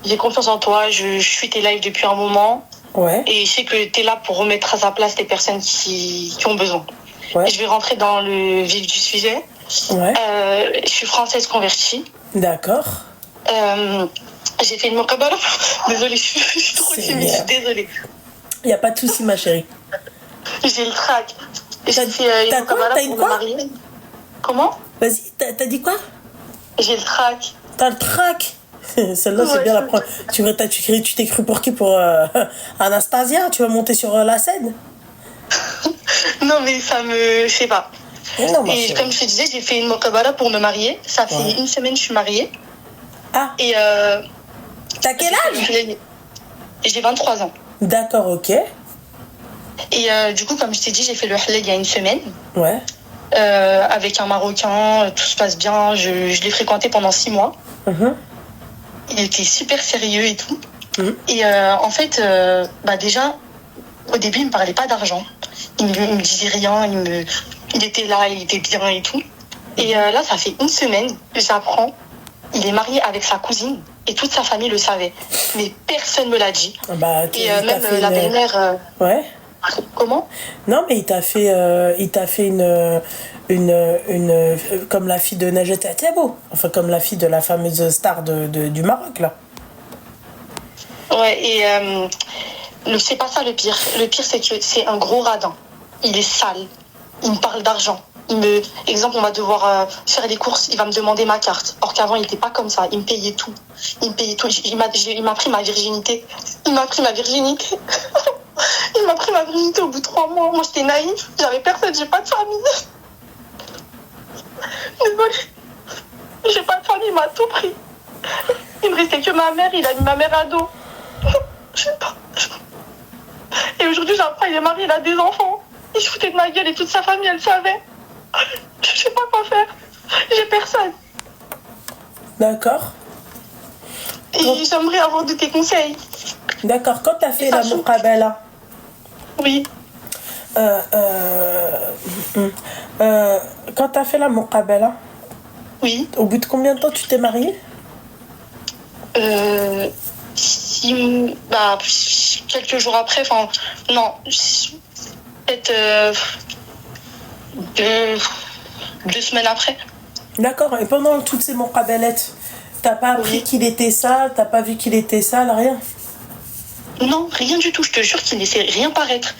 J'ai confiance en toi, je suis tes lives depuis un moment. Ouais. Et je sais que tu es là pour remettre à sa place les personnes qui ont besoin. Ouais. Et je vais rentrer dans le vif du sujet. Ouais. Je suis française convertie. D'accord. J'ai fait une mokabala. Désolée, je suis trop timide, je suis désolée. Y a pas de souci, ma chérie. J'ai le trac. J'ai fait une mokabala pour me marier. Comment? Vas-y, t'as dit quoi? J'ai le trac. T'as le trac? Celle-là, c'est bien la première. Tu t'es cru pour qui? Pour Anastasia? Tu vas monter sur la scène? Non, mais ça me... Je sais pas. Non, et comme je te disais, j'ai fait une mokabala pour me marier. Ça fait une semaine que je suis mariée. Ah. Et t'as quel âge? J'ai 23 ans. D'accord, ok. Et du coup, comme je t'ai dit, j'ai fait le halal il y a une semaine. Ouais. Avec un Marocain, tout se passe bien. Je l'ai fréquenté pendant 6 mois. Il était super sérieux et tout. Et en fait, déjà, au début, il me parlait pas d'argent. Il me disait rien. Il était là, il était bien et tout. Et là, ça fait une semaine que j'apprends. Il est marié avec sa cousine et toute sa famille le savait. Mais personne me l'a dit. Et même la belle-mère... Ouais. Comment? Non, mais il t'a fait une comme la fille de Najat Atiabo. Enfin, comme la fille de la fameuse star du Maroc, là. Ouais, et c'est pas ça le pire. Le pire, c'est que c'est un gros radin. Il est sale. Il me parle d'argent. Exemple, on va devoir faire les courses, il va me demander ma carte. Or qu'avant, il n'était pas comme ça. Il me payait tout. Il m'a pris ma virginité. Il m'a pris ma virginité au bout de 3 mois. Moi, j'étais naïve. J'avais personne. J'ai pas de famille. Désolée. J'ai pas de famille. Il m'a tout pris. Il me restait que ma mère. Il a mis ma mère à dos. Je sais pas. Et aujourd'hui, j'apprends, il est marié, il a des enfants. Il se foutait de ma gueule et toute sa famille, elle savait. Je sais pas quoi faire. J'ai personne. D'accord. Et j'aimerais avoir de tes conseils. D'accord. Quand t'as fait la muqabala? Oui. Quand t'as fait la muqabala? Oui. Au bout de combien de temps tu t'es mariée? Quelques jours après, enfin, non, peut-être 2 semaines après. D'accord, et pendant toutes ces muqabalettes, t'as pas appris qu'il était sale, t'as pas vu qu'il était sale, rien? Non, rien du tout, je te jure qu'il ne laissait rien paraître.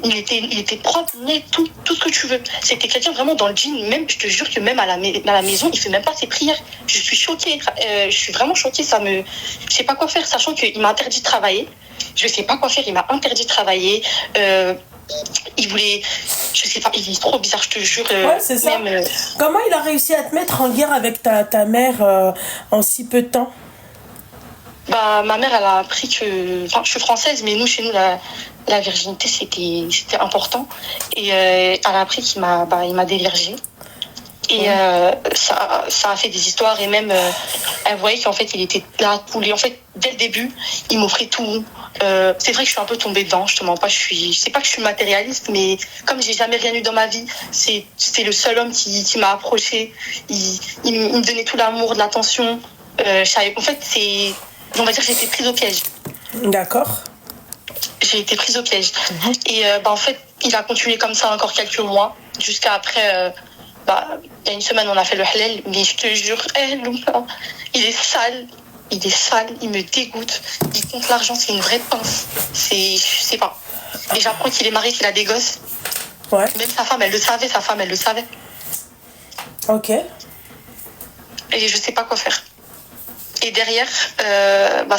Il était propre, net, tout ce que tu veux. C'était quelqu'un vraiment dans le jean, même, je te jure que même à la maison, il fait même pas ses prières. Je suis choquée, je suis vraiment choquée, je sais pas quoi faire, sachant qu'il m'a interdit de travailler. Je sais pas quoi faire, il m'a interdit de travailler. Il voulait, je sais pas, il est trop bizarre, je te jure. Ouais, c'est ça. Comment il a réussi à te mettre en guerre avec ta mère en si peu de temps? Ma mère, elle a appris que... Enfin, je suis française, mais chez nous, la virginité, c'était important. Et elle a appris qu'il m'a déviergé. Et ça a fait des histoires. Et même, elle voyait qu'en fait, il était là, en fait, dès le début, il m'offrait tout. C'est vrai que je suis un peu tombée dedans, je te mens pas. C'est pas que je suis matérialiste, mais comme j'ai jamais rien eu dans ma vie, c'est le seul homme qui m'a approchée. Il me donnait tout l'amour, de l'attention. En fait, on va dire que j'ai été prise au piège. D'accord. J'ai été prise au piège. Et en fait, il a continué comme ça encore quelques mois. Jusqu'à après, il y a une semaine, on a fait le halal. Mais je te jure, Louma, il est sale. Il me dégoûte. Il compte l'argent, c'est une vraie pince. Je sais pas. Et j'apprends qu'il est marié, qu'il a des gosses. Ouais. Même sa femme, elle le savait. Ok. Et je sais pas quoi faire. Et derrière,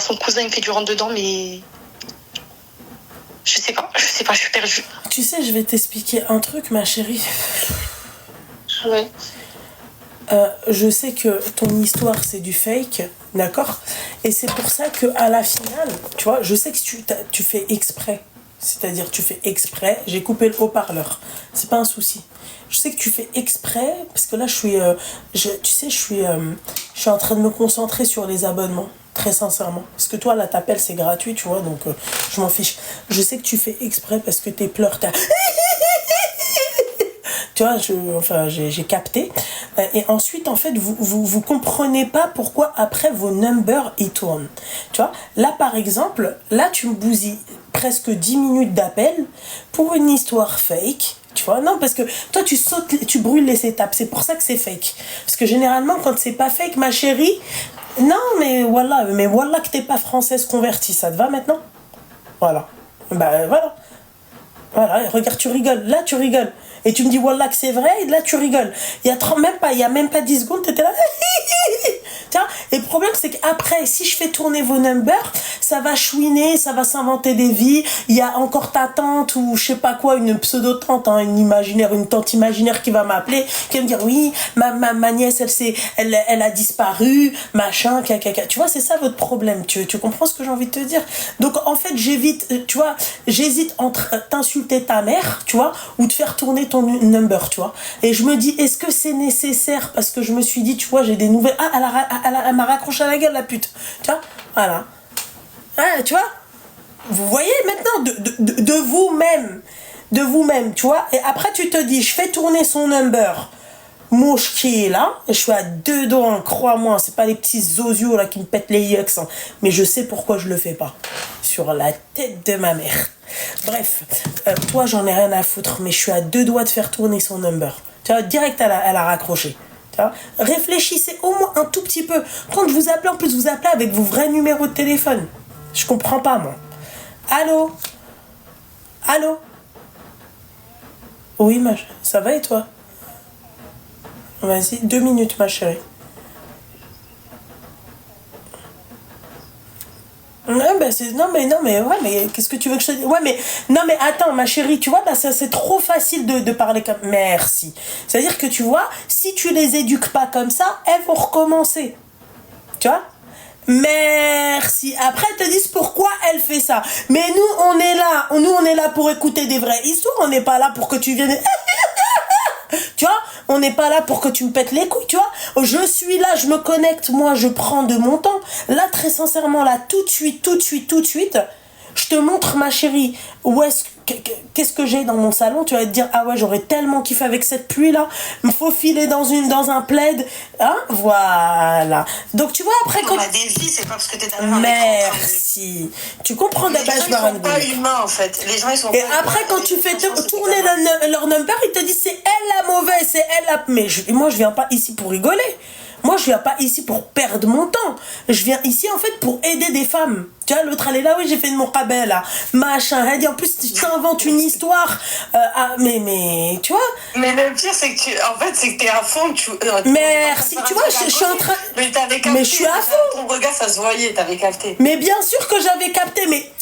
son cousin, il me fait du rentre-dedans, mais... Je sais pas, je suis perdue. Tu sais, je vais t'expliquer un truc, ma chérie. Ouais. Je sais que ton histoire, c'est du fake, D'accord? Et c'est pour ça qu'à la finale, tu vois, je sais que tu fais exprès. C'est-à-dire, tu fais exprès. J'ai coupé le haut-parleur. C'est pas un souci. Je sais que tu fais exprès, parce que là, je suis en train de me concentrer sur les abonnements. Très sincèrement. Parce que toi, là, t'appelles, c'est gratuit, tu vois, donc je m'en fiche. Je sais que tu fais exprès parce que tes pleurs, tu vois, j'ai capté. Et ensuite, en fait, vous comprenez pas pourquoi après vos numbers, ils tournent. Tu vois, là, par exemple, là, tu me bousilles presque 10 minutes d'appel pour une histoire fake. Tu vois, non, parce que toi, tu brûles les étapes. C'est pour ça que c'est fake. Parce que généralement, quand c'est pas fake, ma chérie, non, mais voilà que t'es pas française convertie. Ça te va maintenant? Voilà. Bah, voilà. Voilà, regarde, tu rigoles. Là, tu rigoles. Et tu me dis, voilà que c'est vrai, et là, tu rigoles. Il y a même pas 10 secondes, t'étais là. Tiens, et le problème, c'est qu'après, si je fais tourner vos numbers, ça va chouiner, ça va s'inventer des vies. Il y a encore ta tante ou je sais pas quoi, une pseudo-tante, hein, une tante imaginaire qui va m'appeler, qui va me dire, oui, ma nièce, elle a disparu, machin, caca. Tu vois, c'est ça votre problème. Tu comprends ce que j'ai envie de te dire? Donc, en fait, j'hésite entre t'insulter ta mère, tu vois, ou de faire tourner ton number, tu vois. Et je me dis, est-ce que c'est nécessaire? Parce que je me suis dit, tu vois, j'ai des nouvelles. Ah, elle m'a raccroché à la gueule, la pute. Tu vois, voilà. Ah, tu vois, vous voyez maintenant, de vous-même. De vous-même, tu vois. Et après, tu te dis, je fais tourner son number. Mouche qui est là, je suis à 2 doigts, crois-moi, c'est pas les petits zosios là qui me pètent les yeux, hein, mais je sais pourquoi je le fais pas. Sur la tête de ma mère. Bref, toi j'en ai rien à foutre, mais je suis à 2 doigts de faire tourner son number. Tu vois, direct elle a raccroché. Tu vois, réfléchissez au moins un tout petit peu. Quand je vous appelle, en plus vous appelez avec vos vrais numéros de téléphone. Je comprends pas moi. Allô? Allô? Oui, ça va et toi? Vas-y, 2 minutes, ma chérie. Ouais, bah ouais, mais qu'est-ce que tu veux que je te dise? Ouais, mais, non, mais attends, ma chérie, tu vois, là, c'est trop facile de parler comme, merci. C'est-à-dire que, tu vois, si tu les éduques pas comme ça, elles vont recommencer. Tu vois? Merci. Après, elles te disent pourquoi elle fait ça. Mais nous, on est là pour écouter des vraies histoires, on n'est pas là pour que tu viennes... Tu vois, on n'est pas là pour que tu me pètes les couilles, tu vois. Je suis là, je me connecte, moi, je prends de mon temps. Là, très sincèrement, là, tout de suite, je te montre, ma chérie, qu'est-ce que j'ai dans mon salon. Tu vas te dire, ah ouais, j'aurais tellement kiffé avec cette pluie-là, me faufiler dans un plaid. Hein, voilà. Donc, tu vois, après, quand... On a des vies, c'est pas parce que t'es dans un merci. Tu comprends d'abord. Les gens, ils sont pas humains, en fait. Les gens, ils sont et pas après, quand tu fais tourner leur number, ils te disent, c'est elle la mauvaise, c'est elle la... Mais moi, je viens pas ici pour rigoler. Moi, je viens pas ici pour perdre mon temps. Je viens ici, en fait, pour aider des femmes. Tu vois, l'autre, elle est là, oui, j'ai fait de mon rabais, là. Machin. Elle dit, en plus, tu t'inventes une histoire. Mais, tu vois. Mais le pire, c'est que t'es à fond. Merci. Tu vois, je suis en train... Mais t'avais capté. Mais je suis à fond. Ton regard, ça se voyait, t'avais capté. Mais bien sûr que j'avais capté, mais...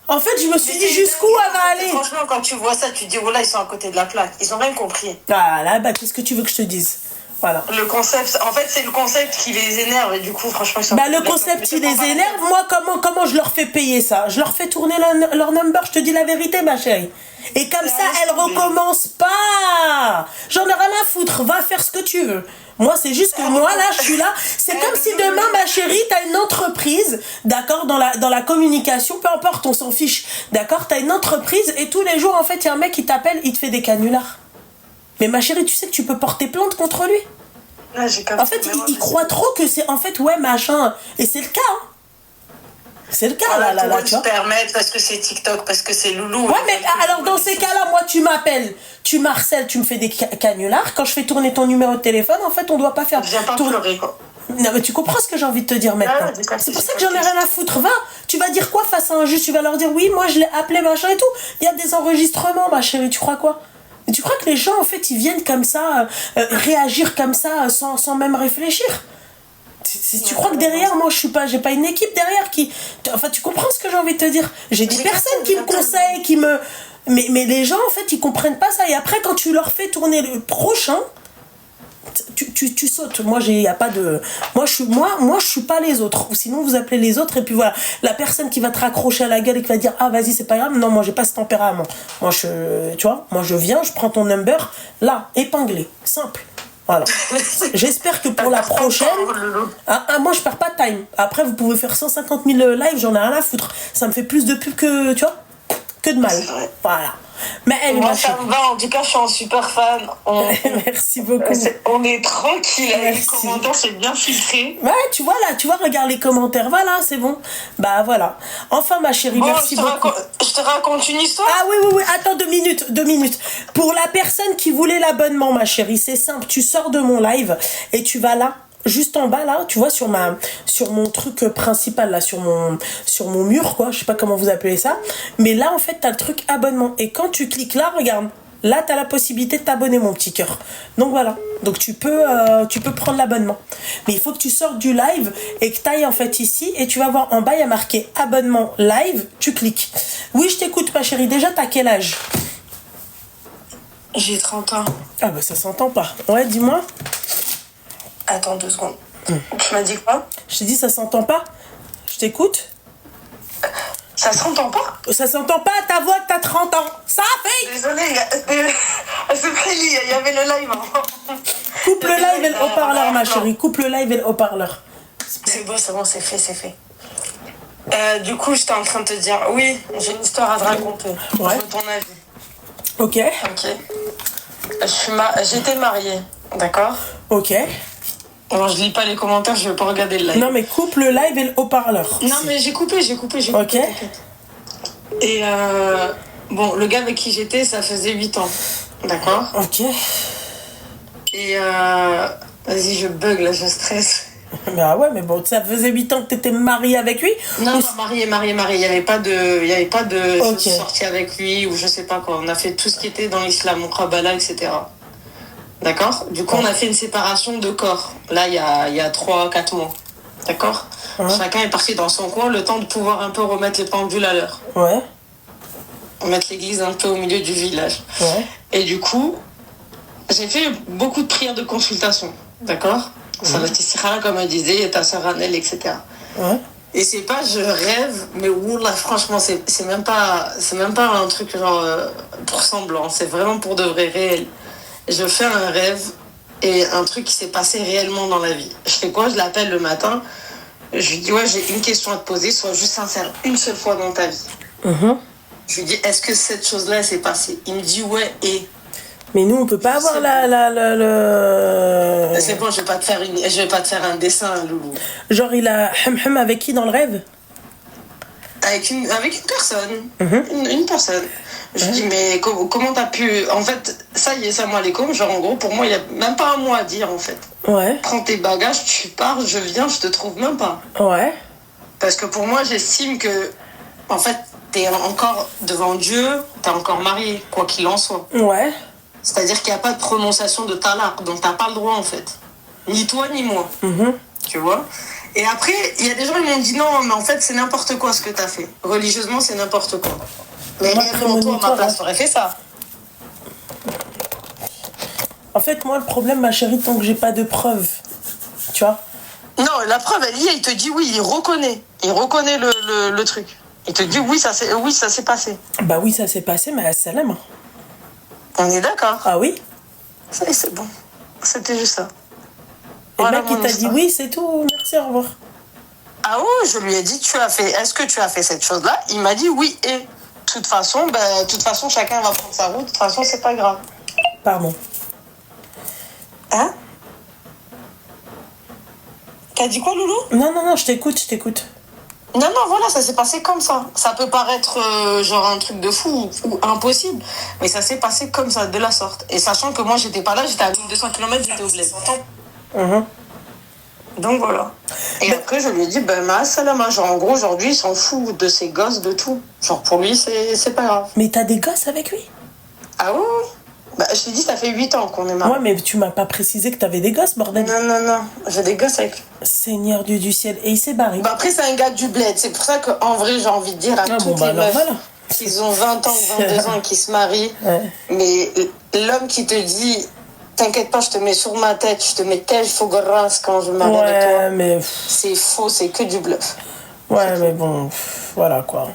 En fait, je me suis dit jusqu'où elle va aller. Franchement, quand tu vois ça, tu te dis, oh là, ils sont à côté de la plaque. Ils ont rien compris. Ah là, bah, qu'est-ce que tu veux que je te dise? Voilà. Le concept, en fait, c'est le concept qui les énerve et du coup, franchement, ils sont... Bah, le concept qui les énerve, moi, comment je leur fais payer ça? Je leur fais tourner leur number, je te dis la vérité, ma chérie. Et comme ça, elles recommencent pas. J'en ai rien à foutre, va faire ce que tu veux. Moi, c'est juste que moi, là, je suis là. C'est comme si demain, ma chérie, t'as une entreprise, d'accord, dans la communication, peu importe, on s'en fiche, d'accord, t'as une entreprise et tous les jours, en fait, il y a un mec qui t'appelle, il te fait des canulars. Mais ma chérie, tu sais que tu peux porter plainte contre lui. Ah, en fait, il croit trop que c'est, en fait, ouais, machin. Et c'est le cas, hein. C'est le cas, voilà, là, tu vois. Permettre parce que c'est TikTok, parce que c'est Loulou. Ouais, mais alors dans ces cas-là, moi, tu m'appelles, tu m'harcèles, tu me fais des canulars. Quand je fais tourner ton numéro de téléphone, en fait, on doit pas faire... Je viens pas pleurer, quoi. Non, mais tu comprends ce que j'ai envie de te dire maintenant. C'est pour ça que j'en ai rien à foutre. Va, tu vas dire quoi face à un juge? Tu vas leur dire, oui, moi, je l'ai appelé, machin et tout. Il y a des enregistrements, ma chérie, tu crois quoi? Et tu crois que les gens, en fait, ils viennent comme ça, réagir comme ça, sans même réfléchir? Tu crois que derrière, moi, j'ai pas une équipe derrière qui... Enfin, tu comprends ce que j'ai envie de te dire? J'ai des personnes qui me conseillent, qui me... Mais les gens, en fait, ils comprennent pas ça. Et après, quand tu leur fais tourner le prochain, tu sautes. Moi, y a pas de... Moi, je suis pas les autres. Ou sinon, vous appelez les autres et puis voilà. La personne qui va te raccrocher à la gueule et qui va dire, ah, vas-y, c'est pas grave. Non, moi, j'ai pas ce tempérament. Moi, tu vois, moi, je viens, je prends ton number, là, épinglé. Simple. Voilà. J'espère que pour la prochaine... moi, je perds pas de time. Après, vous pouvez faire 150 000 lives, j'en ai rien à foutre. Ça me fait plus de pub que, tu vois, que de mal. Voilà. Mais elle, moi, ça me va. En tout cas, je suis un super fan. Merci beaucoup. On est tranquille. Merci. Les commentaires, c'est bien filtré. Ouais, tu vois, regarde les commentaires. Voilà, c'est bon. Bah, voilà. Enfin, ma chérie, bon, merci beaucoup. Je te raconte une histoire. Ah oui. Attends, 2 minutes. Pour la personne qui voulait l'abonnement, ma chérie, c'est simple. Tu sors de mon live et tu vas là. Juste en bas là, tu vois, sur mon truc principal là, sur mon mur quoi, je sais pas comment vous appelez ça, mais là en fait t'as le truc abonnement et quand tu cliques là, regarde, là t'as la possibilité de t'abonner mon petit cœur. Donc voilà, donc tu peux prendre l'abonnement, mais il faut que tu sortes du live et que t'ailles en fait ici et tu vas voir en bas il y a marqué abonnement live, tu cliques. Oui, je t'écoute ma chérie. Déjà t'as quel âge? J'ai 30 ans. Ah bah ça s'entend pas. Ouais, dis-moi. Attends 2 secondes. Tu m'as dit quoi? Je t'ai dit ça s'entend pas. Je t'écoute. Ça s'entend pas? Ça s'entend pas à ta voix que t'as 30 ans. Ça fait. Désolée, il y avait le live avant. Coupe le live et le haut-parleur, ma chérie. Coupe le live et le haut-parleur. C'est bon, c'est fait. Du coup, j'étais en train de te dire, oui, j'ai une histoire à te raconter. Ouais. Je veux ton avis. Ok. J'étais mariée, d'accord? Ok. Alors, je lis pas les commentaires, je vais pas regarder le live. Non, mais coupe le live et le haut-parleur. Non, mais j'ai coupé. Ok. Et bon, le gars avec qui j'étais, ça faisait 8 ans, d'accord? Ok. Et vas-y, je bug là, je stresse. Bah ouais, mais bon, ça faisait 8 ans que t'étais mariée avec lui? Non, mariée. Il y avait pas de Ok. sortie avec lui ou je sais pas quoi. On a fait tout ce qui était dans l'islam, on Kabbalah, etc. D'accord? Du coup, on a fait une séparation de corps. Là, il y a 3-4 mois. D'accord? Ouais. Chacun est parti dans son coin, le temps de pouvoir un peu remettre les pendules à l'heure. Ouais. Mettre l'église un peu au milieu du village. Ouais. Et du coup, j'ai fait beaucoup de prières de consultation. D'accord? Ça va t'estirer, comme elle disait, ta sœur Annelle, etc. Ouais. Et c'est pas je rêve, mais là franchement c'est même pas un truc genre pour semblant, c'est vraiment pour de vrai réel. Je fais un rêve et un truc qui s'est passé réellement dans la vie. Je fais quoi? Je l'appelle le matin, je lui dis ouais, j'ai une question à te poser, sois juste sincère une seule fois dans ta vie. Je lui dis est-ce que cette chose-là s'est passée? Il me dit ouais et... Mais nous, on peut pas avoir C'est bon, je vais pas te faire un dessin, loulou. Genre, il a hum avec qui dans le rêve? Avec une personne. Une personne. Je lui dis, mais comment t'as pu... En fait, ça y est, salam alaikum. Genre, en gros, pour moi, il n'y a même pas un mot à dire, en fait. Ouais. Prends tes bagages, tu pars, je viens, je te trouve même pas. Ouais. Parce que pour moi, j'estime que, en fait, t'es encore devant Dieu, t'es encore marié, quoi qu'il en soit. Ouais. C'est-à-dire qu'il n'y a pas de prononciation de talaq, donc t'as pas le droit, en fait. Ni toi, ni moi. Tu vois? Et après, il y a des gens qui m'ont dit non, mais en fait, c'est n'importe quoi ce que t'as fait. Religieusement, c'est n'importe quoi. Mais réellement, toi, à ma place, t'aurais fait ça. En fait, moi, le problème, ma chérie, tant que j'ai pas de preuves, tu vois? Non, la preuve, elle y est, il te dit oui, il reconnaît. Il reconnaît le truc. Il te dit oui, ça s'est passé. Bah oui, ça s'est passé, mais salam. On est d'accord. Ah oui? Ça y est, c'est bon. C'était juste ça. Et Voilà le mec, il mon t'a dit histoire. oui, c'est tout, merci, au revoir. Ah oui, je lui ai dit, est-ce que tu as fait cette chose-là? Il m'a dit oui et. De toute façon, chacun va prendre sa route. De toute façon, c'est pas grave. Pardon. Hein? T'as dit quoi, Loulou? Non, je t'écoute. Non, voilà, ça s'est passé comme ça. Ça peut paraître genre un truc de fou ou impossible, mais ça s'est passé comme ça, de la sorte. Et sachant que moi, j'étais pas là, j'étais à 1200 km, j'étais au bled. Donc voilà. Et après, je lui ai dit, ma salama, genre en gros, aujourd'hui, il s'en fout de ses gosses, de tout. Genre pour lui, c'est pas grave. Mais t'as des gosses avec lui? Ah oui. Bah, je t'ai dit, ça fait 8 ans qu'on est mariés. Ouais, mais tu m'as pas précisé que t'avais des gosses, bordel. Non, j'ai des gosses avec lui. Seigneur Dieu du ciel. Et il s'est barré. Bah après, c'est un gars du bled. C'est pour ça qu'en vrai, j'ai envie de dire à toutes les meufs qui ont 20 ans, 22 ans et qui se marient, mais l'homme qui te dit T'inquiète pas, je te mets sur ma tête, je te mets tel faux grâce quand je me marie avec toi. Ouais, mais... C'est faux, c'est que du bluff. Ouais, mais bon, voilà, quoi.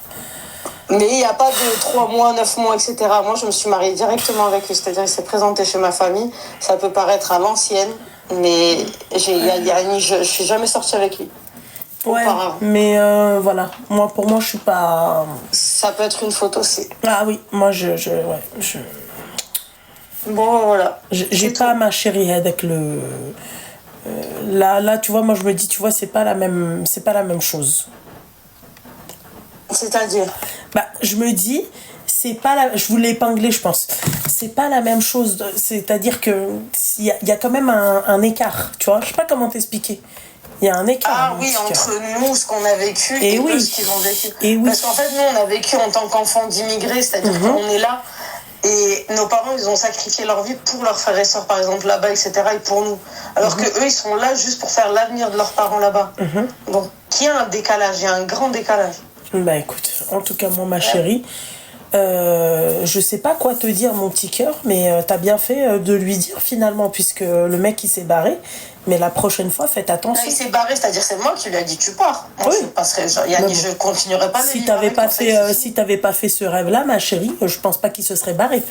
Mais il n'y a pas de 3 mois, 9 mois, etc. Moi, je me suis mariée directement avec lui. C'est-à-dire, il s'est présenté chez ma famille. Ça peut paraître à l'ancienne, mais je suis jamais sortie avec lui. Ouais, mais voilà. Pour moi, je suis pas... Ça peut être une photo, c'est... Ah oui, moi, Bon, voilà. J'ai pas ma chérie avec le... Là, tu vois, moi, je me dis, tu vois, c'est pas la même chose. C'est-à-dire Je me dis, c'est pas la... Je voulais épingler, je pense. C'est pas la même chose. C'est-à-dire que il y a quand même un écart, tu vois. Je sais pas comment t'expliquer. Il y a un écart. Ah oui, entre nous, ce qu'on a vécu et eux, ce qu'ils ont vécu. Et oui. Parce qu'en fait, nous, on a vécu en tant qu'enfants d'immigrés, c'est-à-dire qu'on est là et nos parents, ils ont sacrifié leur vie pour leurs frères et sœurs, par exemple, là-bas, etc. et pour nous. Alors que eux, ils sont là juste pour faire l'avenir de leurs parents là-bas. Donc, il y a un décalage, il y a un grand décalage. Écoute, en tout cas, moi, ma chérie, je sais pas quoi te dire, mon petit cœur, mais t'as bien fait de lui dire finalement, puisque le mec, il s'est barré. Mais la prochaine fois, faites attention. Là, il s'est barré, c'est-à-dire c'est moi qui lui ai dit tu pars. Moi, oui. je passerai, je continuerai pas. Si t'avais pas fait ce rêve-là, ma chérie, je pense pas qu'il se serait barré.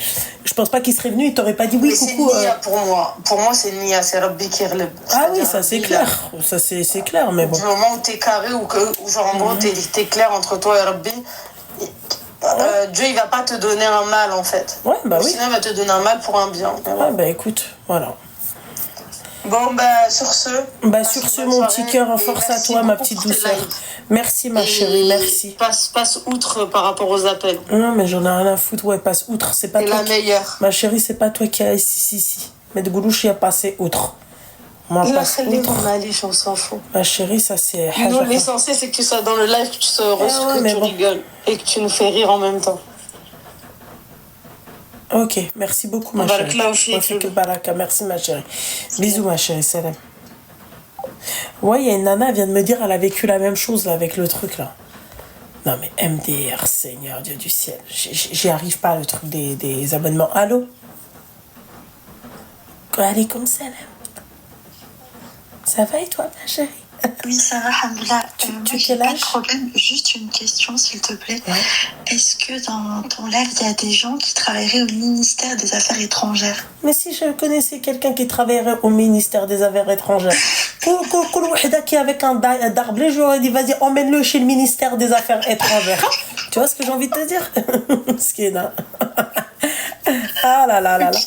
Je pense pas qu'il serait venu. Il t'aurait pas dit oui. Mais coucou. C'est Nia pour moi. Pour moi, c'est Nia, c'est Rabbi qui relève. Ah oui, ça c'est clair. Ça c'est clair, mais bon. Du moment où t'es carré ou genre en gros t'es clair entre toi et Rabbi. Dieu il va pas te donner un mal en fait. Ouais, oui. Sinon il va te donner un mal pour un bien. Écoute, voilà. Bon sur ce. Sur ce mon petit cœur, force à toi ma petite douceur. Merci ma chérie, merci. Passe outre par rapport aux appels. Non mais j'en ai rien à foutre, ouais, passe outre, c'est pas toi. C'est la meilleure. Ma chérie, c'est pas toi qui as ici. Mais de Goulouche il a passé outre. Moi passe outre. On s'en fout. Ma chérie, ça c'est. Non, l'essentiel c'est que tu sois dans le live, que tu sois heureux, que tu rigoles et que tu nous fais rire en même temps. Ok, merci beaucoup ma chérie. Merci ma chérie. Bisous ma chérie, salam. Ouais, il y a une nana, elle vient de me dire, elle a vécu la même chose là, avec le truc là. Non mais MDR, Seigneur Dieu du ciel. J'y arrive pas, le truc des abonnements. Allô? Allez, comme salam. Ça va et toi ma chérie? Oui, ça va, alhamdoulilah. Tu quel âge? Pas de problème, juste une question, s'il te plaît. Ouais. Est-ce que dans ton live, il y a des gens qui travailleraient au ministère des Affaires étrangères? Mais si je connaissais quelqu'un qui travaillerait au ministère des Affaires étrangères, qui est avec un darblé, je lui aurais dit, vas-y, emmène-le chez le ministère des Affaires étrangères. Tu vois ce que j'ai envie de te dire? Ce qui est là. Ah là là là là.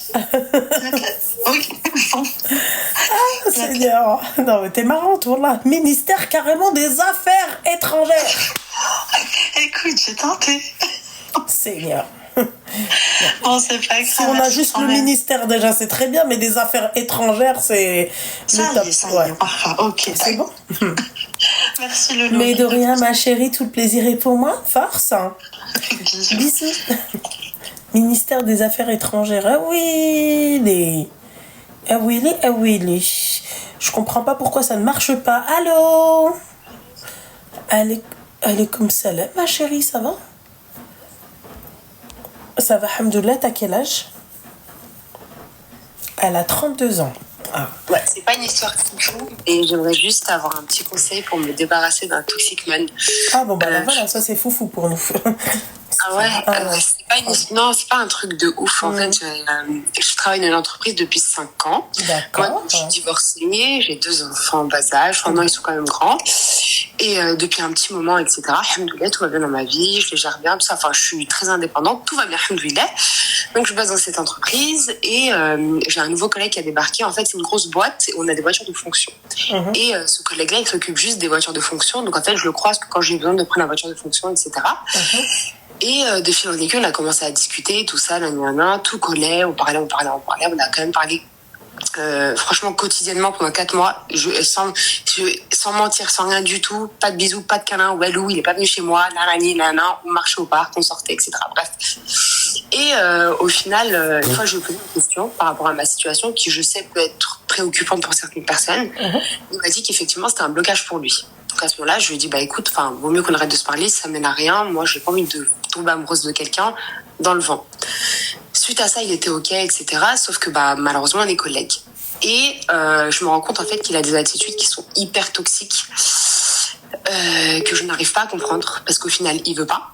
Ok, bon. Ah, Seigneur. Non, mais t'es marrante, voilà. Ministère carrément des Affaires étrangères. Écoute, j'ai tenté. Seigneur. Bon, c'est pas grave. Si on a juste le ministère, déjà, c'est très bien, mais des Affaires étrangères, c'est le top. Ça y est. Ah, ok, c'est bon. Merci, Loulou. Mais de rien, ma chérie, tout le plaisir est pour moi. Force. Bisous. Bisous. Ministère des Affaires étrangères. Ah oui, ah oui. Je comprends pas pourquoi ça ne marche pas. Allô? Elle est comme ça là. Ma chérie, ça va? Ça va, alhamdoulilah, t'as quel âge? Elle a 32 ans. Ah. Ouais, c'est pas une histoire foufou et j'aimerais juste avoir un petit conseil pour me débarrasser d'un toxic man. Ah bon, voilà, ça c'est foufou pour nous. Ah ouais, non, c'est pas un truc de ouf. En fait, je travaille dans une entreprise depuis 5 ans. D'accord. Moi, je suis divorcée, j'ai 2 enfants en bas âge. Maintenant, ils sont quand même grands. Et depuis un petit moment, etc. Alhamdoulilah, tout va bien dans ma vie, je les gère bien, tout ça. Enfin, je suis très indépendante, tout va bien, alhamdoulilah. Donc, je bosse dans cette entreprise et j'ai un nouveau collègue qui a débarqué. En fait, c'est une grosse boîte et on a des voitures de fonction. Et ce collègue-là, il s'occupe juste des voitures de fonction. Donc, en fait, je le croise que quand j'ai besoin de prendre la voiture de fonction, etc. Et de fil en aiguille, on a commencé à discuter, tout ça, tout collait, on parlait. On a quand même parlé franchement quotidiennement pendant 4 mois, sans mentir, sans rien du tout, pas de bisous, pas de câlins, Walou, il est pas venu chez moi, on marchait au parc, on sortait, etc. Bref. Et au final, une fois je lui ai posé une question par rapport à ma situation qui je sais peut être préoccupante pour certaines personnes. Il m'a dit qu'effectivement c'était un blocage pour lui. Donc à ce moment-là, je lui ai dit écoute, vaut mieux qu'on arrête de se parler, ça mène à rien. Moi, j'ai pas envie de tomber amoureuse de quelqu'un dans le vent. suite à ça, il était OK, etc. Sauf que malheureusement, on est collègues. Et je me rends compte en fait qu'il a des attitudes qui sont hyper toxiques, que je n'arrive pas à comprendre, parce qu'au final, il veut pas.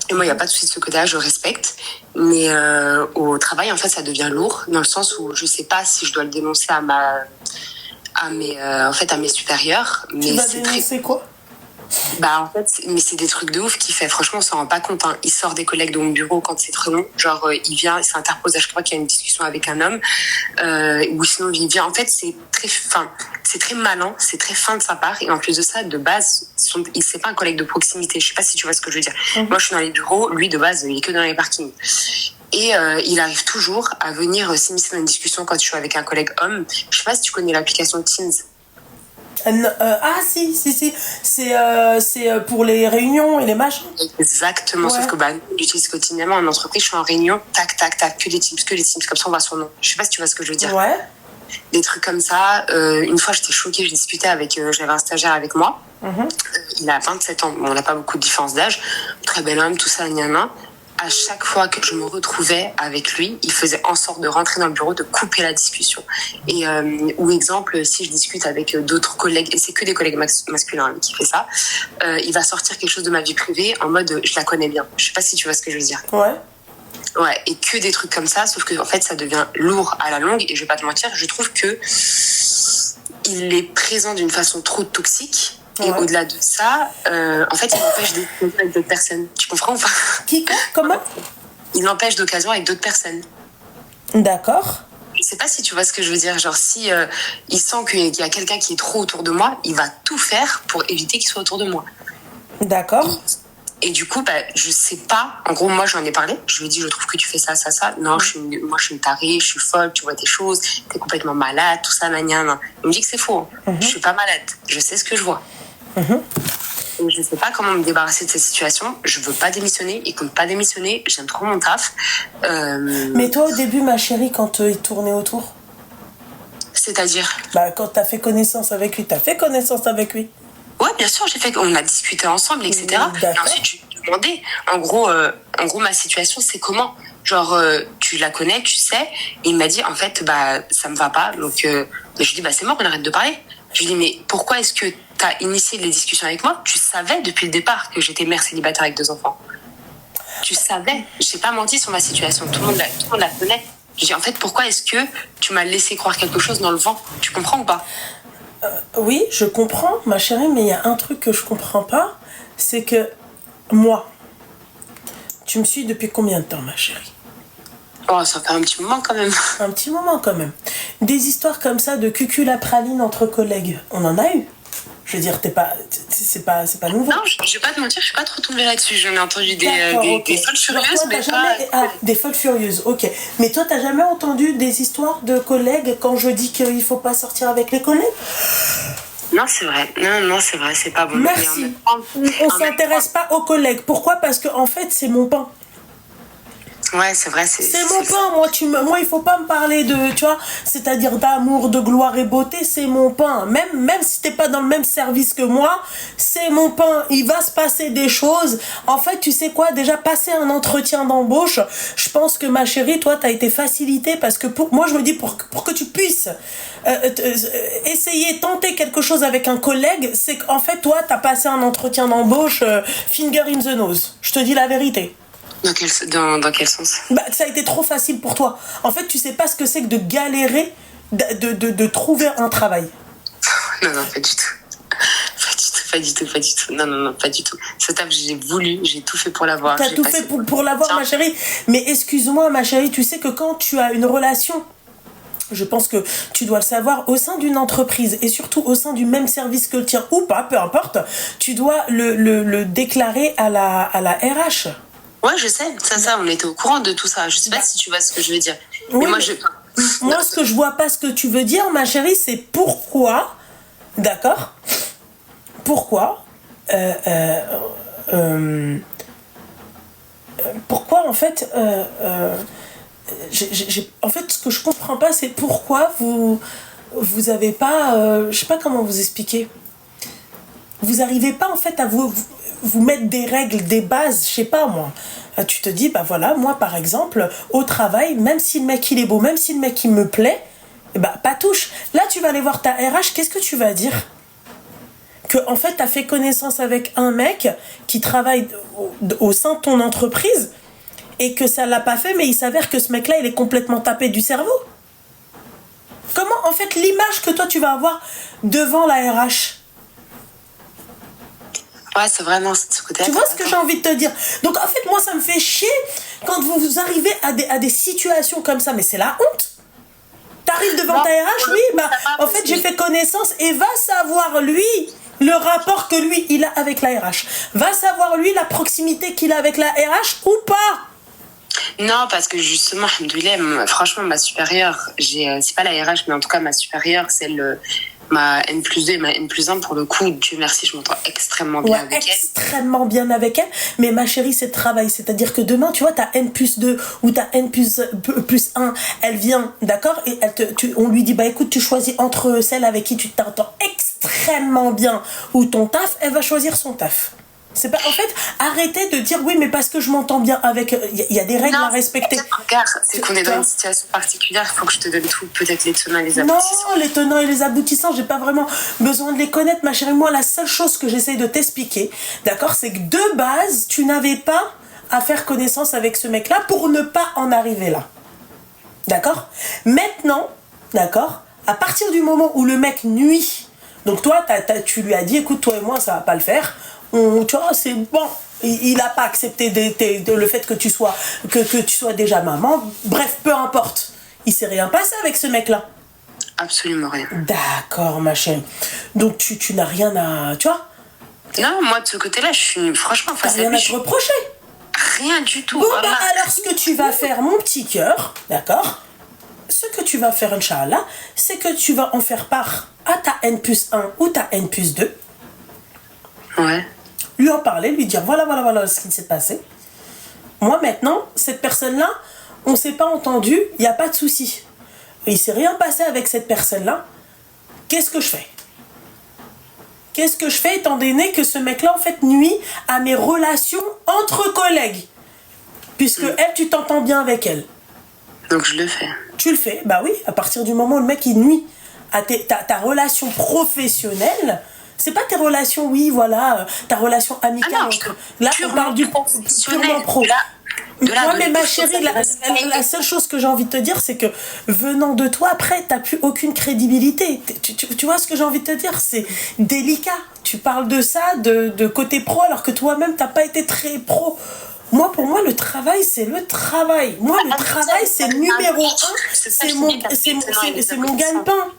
Et moi, il n'y a pas de souci de ce côté-là, je respecte. Mais au travail, en fait, ça devient lourd, dans le sens où je sais pas si je dois le dénoncer à mes supérieurs. Mais tu vas dénoncer quoi? En fait, mais c'est des trucs de ouf qu'il fait. Franchement, on s'en rend pas compte. Hein. Il sort des collègues de mon bureau quand c'est très long. Genre, il vient, il s'interpose à chaque fois qu'il y a une discussion avec un homme. Ou sinon, il vient. En fait, c'est très malin, c'est très fin de sa part. Et en plus de ça, de base, c'est pas un collègue de proximité. Je sais pas si tu vois ce que je veux dire. Moi, je suis dans les bureaux. Lui, de base, il est que dans les parkings. Et il arrive toujours à venir s'immiscer dans une discussion quand je suis avec un collègue homme. Je sais pas si tu connais l'application Teams. Si. C'est pour les réunions et les machins. Exactement, ouais. Sauf que j'utilise quotidiennement en entreprise, je suis en réunion, tac, que des Teams, comme ça on voit son nom. Je sais pas si tu vois ce que je veux dire. Ouais. Des trucs comme ça. Une fois, j'étais choquée, je discutais avec... j'avais un stagiaire avec moi. Il a 27 ans, on n'a pas beaucoup de différence d'âge. Très bel homme, tout ça, gna. À chaque fois que je me retrouvais avec lui, il faisait en sorte de rentrer dans le bureau, de couper la discussion. Et ou exemple, si je discute avec d'autres collègues, et c'est que des collègues masculins qui fait ça, il va sortir quelque chose de ma vie privée en mode je la connais bien. Je sais pas si tu vois ce que je veux dire. Ouais. Ouais, et que des trucs comme ça, sauf que en fait ça devient lourd à la longue. Et je vais pas te mentir, je trouve que il est présent d'une façon trop toxique. Et au-delà de ça, en fait, il m'empêche d'occasion avec d'autres personnes. Tu comprends ou pas? Comment? Il m'empêche d'occasion avec d'autres personnes. D'accord. Je sais pas si tu vois ce que je veux dire. Genre, si il sent qu'il y a quelqu'un qui est trop autour de moi, il va tout faire pour éviter qu'il soit autour de moi. D'accord. Et du coup, je sais pas. En gros, moi, j'en ai parlé. Je lui ai dit, je trouve que tu fais ça. Non, moi, je suis une tarée, je suis folle, tu vois tes choses, t'es complètement malade, tout ça, nan. Il me dit que c'est faux. Je suis pas malade. Je sais ce que je vois. Et je sais pas comment me débarrasser de cette situation. Je veux pas démissionner. Il compte pas démissionner. J'aime trop mon taf. Mais toi, au début, ma chérie, quand il tournait autour, c'est-à-dire quand t'as fait connaissance avec lui, Ouais, bien sûr, on a discuté ensemble, etc. Et ensuite, je lui ai demandé, en gros, ma situation, c'est comment? Genre, tu la connais, tu sais. Et il m'a dit, en fait, ça me va pas. Donc, je lui ai dit, c'est mort, on arrête de parler. Je lui ai dit, mais pourquoi est-ce que t'as initié les discussions avec moi? Tu savais depuis le départ que j'étais mère célibataire avec 2 enfants. Tu savais. J'ai pas menti sur ma situation. Tout le monde la connaît. Je dis, en fait, pourquoi est-ce que tu m'as laissé croire quelque chose dans le vent? Tu comprends ou pas? Oui, je comprends, ma chérie, mais il y a un truc que je comprends pas, c'est que moi, tu me suis depuis combien de temps, ma chérie? Oh, ça fait un petit moment quand même. Un petit moment quand même. Des histoires comme ça de cucul-à-praline entre collègues, on en a eu. Je veux dire, c'est pas nouveau. Non, je vais pas te mentir, je suis pas trop tombée là-dessus. J'en ai entendu des folles furieuses, mais pas... des folles furieuses, ok. Mais toi, t'as jamais entendu des histoires de collègues quand je dis qu'il faut pas sortir avec les collègues? Non, c'est vrai. Non, c'est vrai, c'est pas bon. Merci. On s'intéresse pas aux collègues. Pourquoi? Parce que en fait, c'est mon pain. Ouais, c'est vrai. C'est mon pain. Moi, il faut pas me parler de, tu vois, c'est-à-dire d'amour, de gloire et beauté, c'est mon pain. Même si t'es pas dans le même service que moi, c'est mon pain. Il va se passer des choses. En fait, tu sais quoi, déjà passer un entretien d'embauche, je pense que ma chérie, toi, t'as été facilitée parce que moi, je me dis pour que tu puisses essayer, tenter quelque chose avec un collègue, c'est qu'en fait, toi, t'as passé un entretien d'embauche finger in the nose. Je te dis la vérité. Dans quel sens? Ça a été trop facile pour toi. En fait, tu sais pas ce que c'est que de galérer, de trouver un travail. Non, pas du tout. Pas du tout. Non, pas du tout. Cette table, j'ai tout fait pour l'avoir. T'as tout fait pour l'avoir, ma chérie. Mais excuse-moi, ma chérie, tu sais que quand tu as une relation, je pense que tu dois le savoir, au sein d'une entreprise et surtout au sein du même service que le tien ou pas, peu importe, tu dois le déclarer à la RH. Ouais, je sais. Ça, on était au courant de tout ça. Je sais pas si tu vois ce que je veux dire. Oui, mais moi, ce que je vois pas ce que tu veux dire, ma chérie, c'est pourquoi, d'accord? Pourquoi en fait, en fait, ce que je comprends pas, c'est pourquoi vous avez pas, je sais pas comment vous expliquer. Vous arrivez pas en fait à vous mettre des règles, des bases, je sais pas moi. Là, tu te dis, bah voilà, moi par exemple, au travail, même si le mec il est beau, même si le mec il me plaît, bah pas touche. Là, tu vas aller voir ta RH, qu'est-ce que tu vas dire? Que en fait, tu as fait connaissance avec un mec qui travaille au sein de ton entreprise et que ça l'a pas fait, mais il s'avère que ce mec-là, il est complètement tapé du cerveau. Comment, en fait, l'image que toi, tu vas avoir devant la RH? Ouais, c'est vraiment ce côté-là. Tu vois ce que j'ai envie de te dire? Donc, en fait, moi, ça me fait chier quand vous arrivez à des situations comme ça, mais c'est la honte. T'arrives devant ta RH, oui, bah, en fait, j'ai fait connaissance et va savoir, lui, le rapport que lui, il a avec la RH. Va savoir, lui, la proximité qu'il a avec la RH ou pas. Non, parce que justement, alhamdoulilah, franchement, ma supérieure, c'est pas la RH, mais en tout cas, ma supérieure, c'est ma N+2 et ma N+1, pour le coup, Dieu merci, je m'entends extrêmement bien avec elle. Extrêmement bien avec elle, mais ma chérie, c'est le travail. C'est-à-dire que demain, tu vois, ta N+2 ou ta N+1, elle vient, d'accord, et on lui dit, bah écoute, tu choisis entre celle avec qui tu t'entends extrêmement bien ou ton taf, elle va choisir son taf. C'est pas, en fait, arrêtez de dire oui, mais parce que je m'entends bien avec. Il y a des règles à respecter. Regarde, c'est qu'on est dans une situation particulière, il faut que je te donne tout, peut-être les tenants et les aboutissants. Non, les tenants et les aboutissants, j'ai pas vraiment besoin de les connaître, ma chérie. Moi, la seule chose que j'essaye de t'expliquer, d'accord, c'est que de base, tu n'avais pas à faire connaissance avec ce mec-là pour ne pas en arriver là. D'accord? Maintenant, d'accord, à partir du moment où le mec nuit, donc toi, tu lui as dit, écoute, toi et moi, ça va pas le faire. Tu vois, c'est bon. Il n'a pas accepté le fait que tu sois déjà maman. Bref, peu importe. Il s'est rien passé avec ce mec-là. Absolument rien. D'accord, ma chérie. Donc tu n'as rien à... Tu vois? Non, moi de ce côté-là, je suis franchement face à lui. Rien à te reprocher. Rien du tout. Bon, bah alors ce que tu vas faire, mon petit cœur, d'accord? Ce que tu vas faire, Inch'Allah, c'est que tu vas en faire part à ta N+1 ou ta N+2. Ouais. Lui en parler, lui dire voilà ce qui s'est passé. Moi maintenant, cette personne-là, on s'est pas entendu, il n'y a pas de souci. Il s'est rien passé avec cette personne-là. Qu'est-ce que je fais? Qu'est-ce que je fais étant donné que ce mec-là, en fait, nuit à mes relations entre collègues? Puisque elle, tu t'entends bien avec elle. Donc je le fais. Tu le fais, bah oui, à partir du moment où le mec, il nuit à ta relation professionnelle. C'est pas tes relations, oui, voilà, ta relation amicale. Ah non, là, on parle du purement pro. Moi, mais ma chérie, la seule chose que j'ai envie de te dire, c'est que venant de toi, après, t'as plus aucune crédibilité. Tu vois ce que j'ai envie de te dire? C'est délicat. Tu parles de ça, de côté pro, alors que toi-même, t'as pas été très pro. Moi, pour moi, le travail, c'est le travail. Moi, le travail, c'est le numéro 1. C'est mon gagne-pain.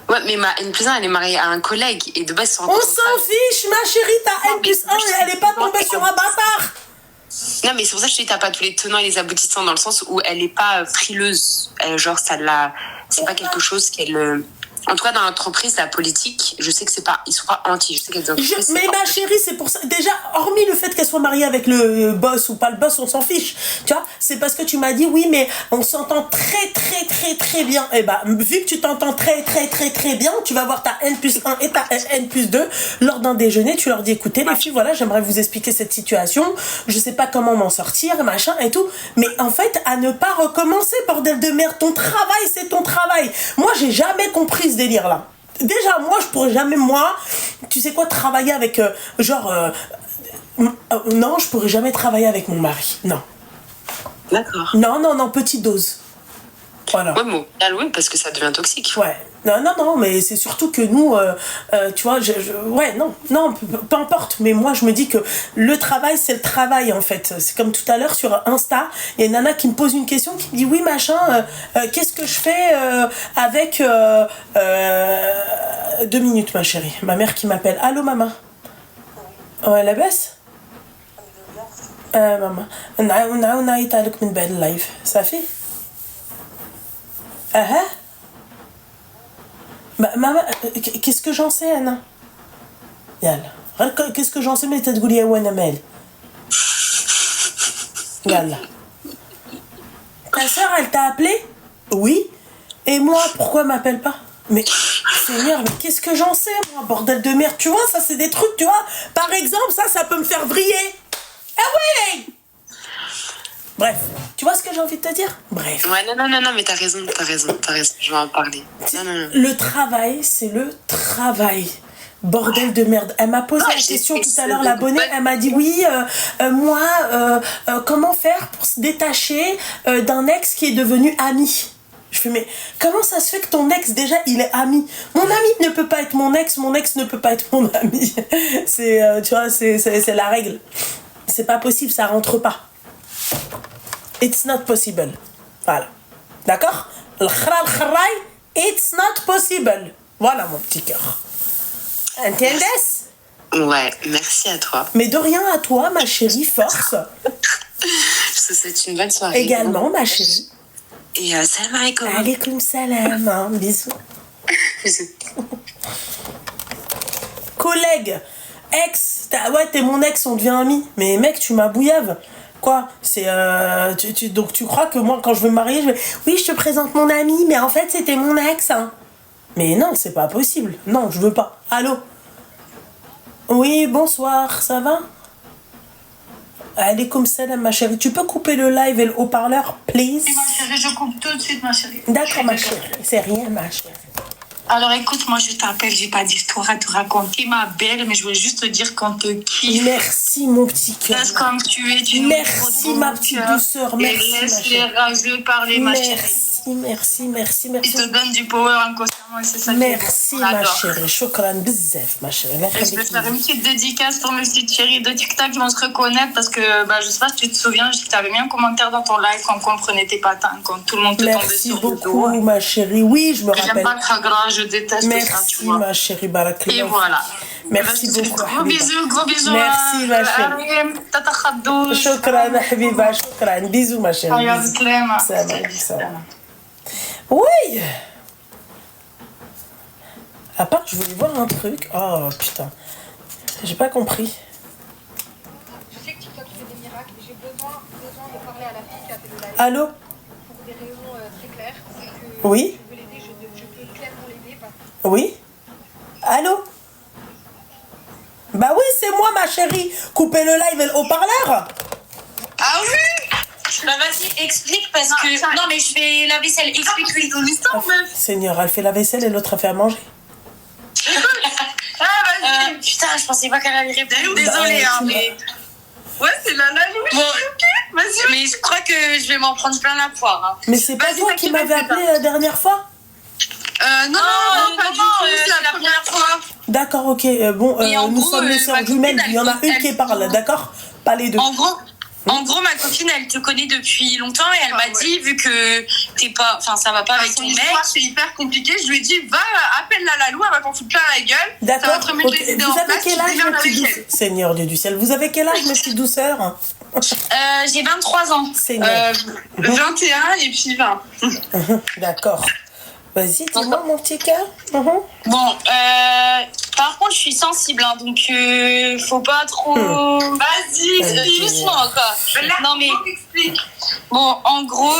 Ouais, mais ma N+1, elle est mariée à un collègue et de base, on s'en fiche, ma chérie, ta N+1 et elle est pas tombée sur un bâtard. Non, mais c'est pour ça que je te dis, t'as pas tous les tenants et les aboutissants dans le sens où elle est pas frileuse. Genre, c'est pas quelque chose qu'elle. En tout cas, dans l'entreprise, la politique, je sais que c'est pas, ils sont pas anti. Je sais qu'il y a des entreprises. Mais ma chérie, c'est pour ça. Déjà, hormis le fait qu'elle soit mariée avec le boss ou pas le boss, on s'en fiche. Tu vois, c'est parce que tu m'as dit oui, mais on s'entend très bien. Et bah, vu que tu t'entends très bien, tu vas voir ta N+1 et ta N+2 lors d'un déjeuner. Tu leur dis, écoutez, les filles, voilà, j'aimerais vous expliquer cette situation. Je sais pas comment m'en sortir, machin et tout. Mais en fait, à ne pas recommencer, bordel de merde. Ton travail, c'est ton travail. Moi, j'ai jamais compris ce délire là. Déjà moi je pourrais jamais tu sais quoi, travailler avec non, je pourrais jamais travailler avec mon mari. Non. D'accord. Non, petite dose. Voilà. Ouais, mais oui, parce que ça devient toxique. Ouais. Non, mais c'est surtout que nous, tu vois, ouais, non, peu importe. Mais moi, je me dis que le travail, c'est le travail, en fait. C'est comme tout à l'heure sur Insta, il y a une nana qui me pose une question, qui me dit, oui, machin, qu'est-ce que je fais avec... 2 minutes, ma chérie. Ma mère qui m'appelle. Allô, maman. Ouais, la baisse maman. On a été avec une belle live. Ça fait bah, maman, qu'est-ce que j'en sais, Anna? Yalla. Qu'est-ce que j'en sais, mais t'as dit à Wana Mel. Yalla. Ta soeur, elle t'a appelé? Oui. Et moi, pourquoi elle m'appelle pas? Mais, Seigneur, mais qu'est-ce que j'en sais, moi, bordel de merde? Tu vois, ça, c'est des trucs, tu vois. Par exemple, ça peut me faire vriller. Ah oui! Bref, tu vois ce que j'ai envie de te dire? Bref. Ouais, non, mais t'as raison. Je vais en parler. Non. Le travail, c'est le travail. Bordel de merde. Elle m'a posé la question tout à l'heure, l'abonnée. Elle m'a dit oui, moi, comment faire pour se détacher d'un ex qui est devenu ami? Je fais mais comment ça se fait que ton ex déjà il est ami? Mon ami ne peut pas être mon ex ne peut pas être mon ami. C'est tu vois, c'est la règle. C'est pas possible, ça rentre pas. It's not possible. Voilà. D'accord? It's not possible. Voilà mon petit cœur. Entiendes? Ouais, merci à toi. Mais de rien à toi, ma chérie, force. Je te souhaite une bonne soirée. Également, ma chérie. Et salam alaikum. Alaikum salam. Hein, bisous. Collègue, ex, ouais, t'es mon ex, on devient amis. Mais mec, tu m'as bouillave. Quoi? C'est donc tu crois que moi, quand je veux me marier, je vais oui, je te présente mon ami, mais en fait, c'était mon ex. Hein. Mais non, c'est pas possible. Non, je veux pas. Allô? Oui, bonsoir, ça va? Alaikum salam, ma chérie. Tu peux couper le live et le haut-parleur, please? Oui, ma chérie, je coupe tout de suite, ma chérie. D'accord, ma chérie. C'est rien, ma chérie. Alors écoute, moi je t'appelle, j'ai pas d'histoire à te raconter, ma belle, mais je voulais juste te dire qu'on te kiffe. Merci, mon petit cœur. Laisse comme tu es, tu nous merci, ma petite douceur. Merci, et laisse ma les chérie. rageux parler, ma chérie. Merci. Ils te donnent du power inconsciemment et c'est ça merci, qui est bon. ma chérie. Shukran bzzaf, ma chérie. Et je vais faire une petite dédicace pour mes petites chéries de TikTok qui vont se reconnaître parce que je sais pas si tu te souviens, je t'avais mis un commentaire dans ton live quand on comprenait tes patins, quand tout le monde te tombait merci sur le beaucoup, dos. ma chérie. Oui, je me J'aime rappelle. pas le Khagra, je déteste ça, Merci, tu vois. ma chérie Barakallah. Et voilà. Merci Je te fais beaucoup, Gros Habiba. bisous. Merci, ma chérie. Arim, Tata Khadouche. Shukran, Habiba. Shukran. Bisous, ma chérie. Regarde, Bisous. Clem. Salam. Oui. À part, je voulais voir un truc. Oh, putain. J'ai pas compris. Je sais que TikTok fait des miracles et j'ai besoin de parler à la fille qui a fait le live Allô? pour des raisons très claires. C'est que Oui? je veux l'aider, je peux clairement l'aider parce Oui? Allô? Bah oui, c'est moi, ma chérie. Coupez le live et le haut-parleur. Ah oui. Bah vas-y, explique parce que... Non mais je fais la vaisselle, explique-lui ton histoire, meuf. Seigneur, elle fait la vaisselle et l'autre a fait à manger. Putain, je pensais pas qu'elle allait répondre. Désolée, Bah, hein, mais... Ouais, c'est la louche. Bon, mais je crois que je vais m'en prendre plein la poire. Hein. Mais c'est pas Vas-y, toi qui t'inquiète, m'avais appelé la dernière fois? Non, pas du tout, c'est la première fois. D'accord, ok. Bon, Et en nous gros, sommes les ma sœurs copine, jumelles. Il y en a elle- une qui parle, d'accord? Pas les deux. En gros, ma copine, elle te connaît depuis longtemps et elle m'a dit, vu que t'es pas, enfin, ça va pas avec ton mec. C'est hyper compliqué. Je lui ai dit, va, appelle la Lalou, elle va t'en foutre plein la gueule. Ça va D'accord. te remettre Ok. les idées Vous en avez place. quel âge, tu mes deviens petites avec douceurs? Seigneur Dieu du ciel. Vous avez quel âge, mes petites douceurs? J'ai 23 ans. Seigneur. elle. 21 et puis 20. D'accord. Vas-y, dis-moi, mon petit cœur. Bon, par contre, je suis sensible, hein, donc faut pas trop... Vas-y, Vas-y. doucement, quoi. Non, mais... Bon, en gros,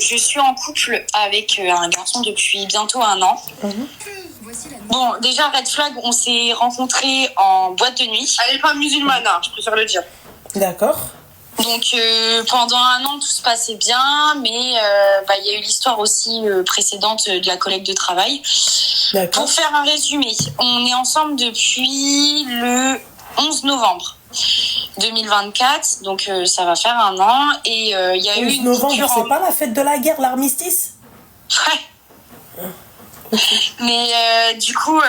je suis en couple avec un garçon depuis bientôt 1 an. Bon, déjà, red flag, on s'est rencontrés en boîte de nuit. Elle est pas musulmane, hein, je préfère le dire. D'accord. Donc, pendant 1 an, tout se passait bien, mais il y a eu l'histoire aussi précédente de la collègue de travail. D'accord. Pour faire un résumé, on est ensemble depuis le 11 novembre 2024, donc ça va faire 1 an, et il y a eu 11 une novembre, coupure c'est pas la fête de la guerre, l'armistice? Ouais. Mais du coup,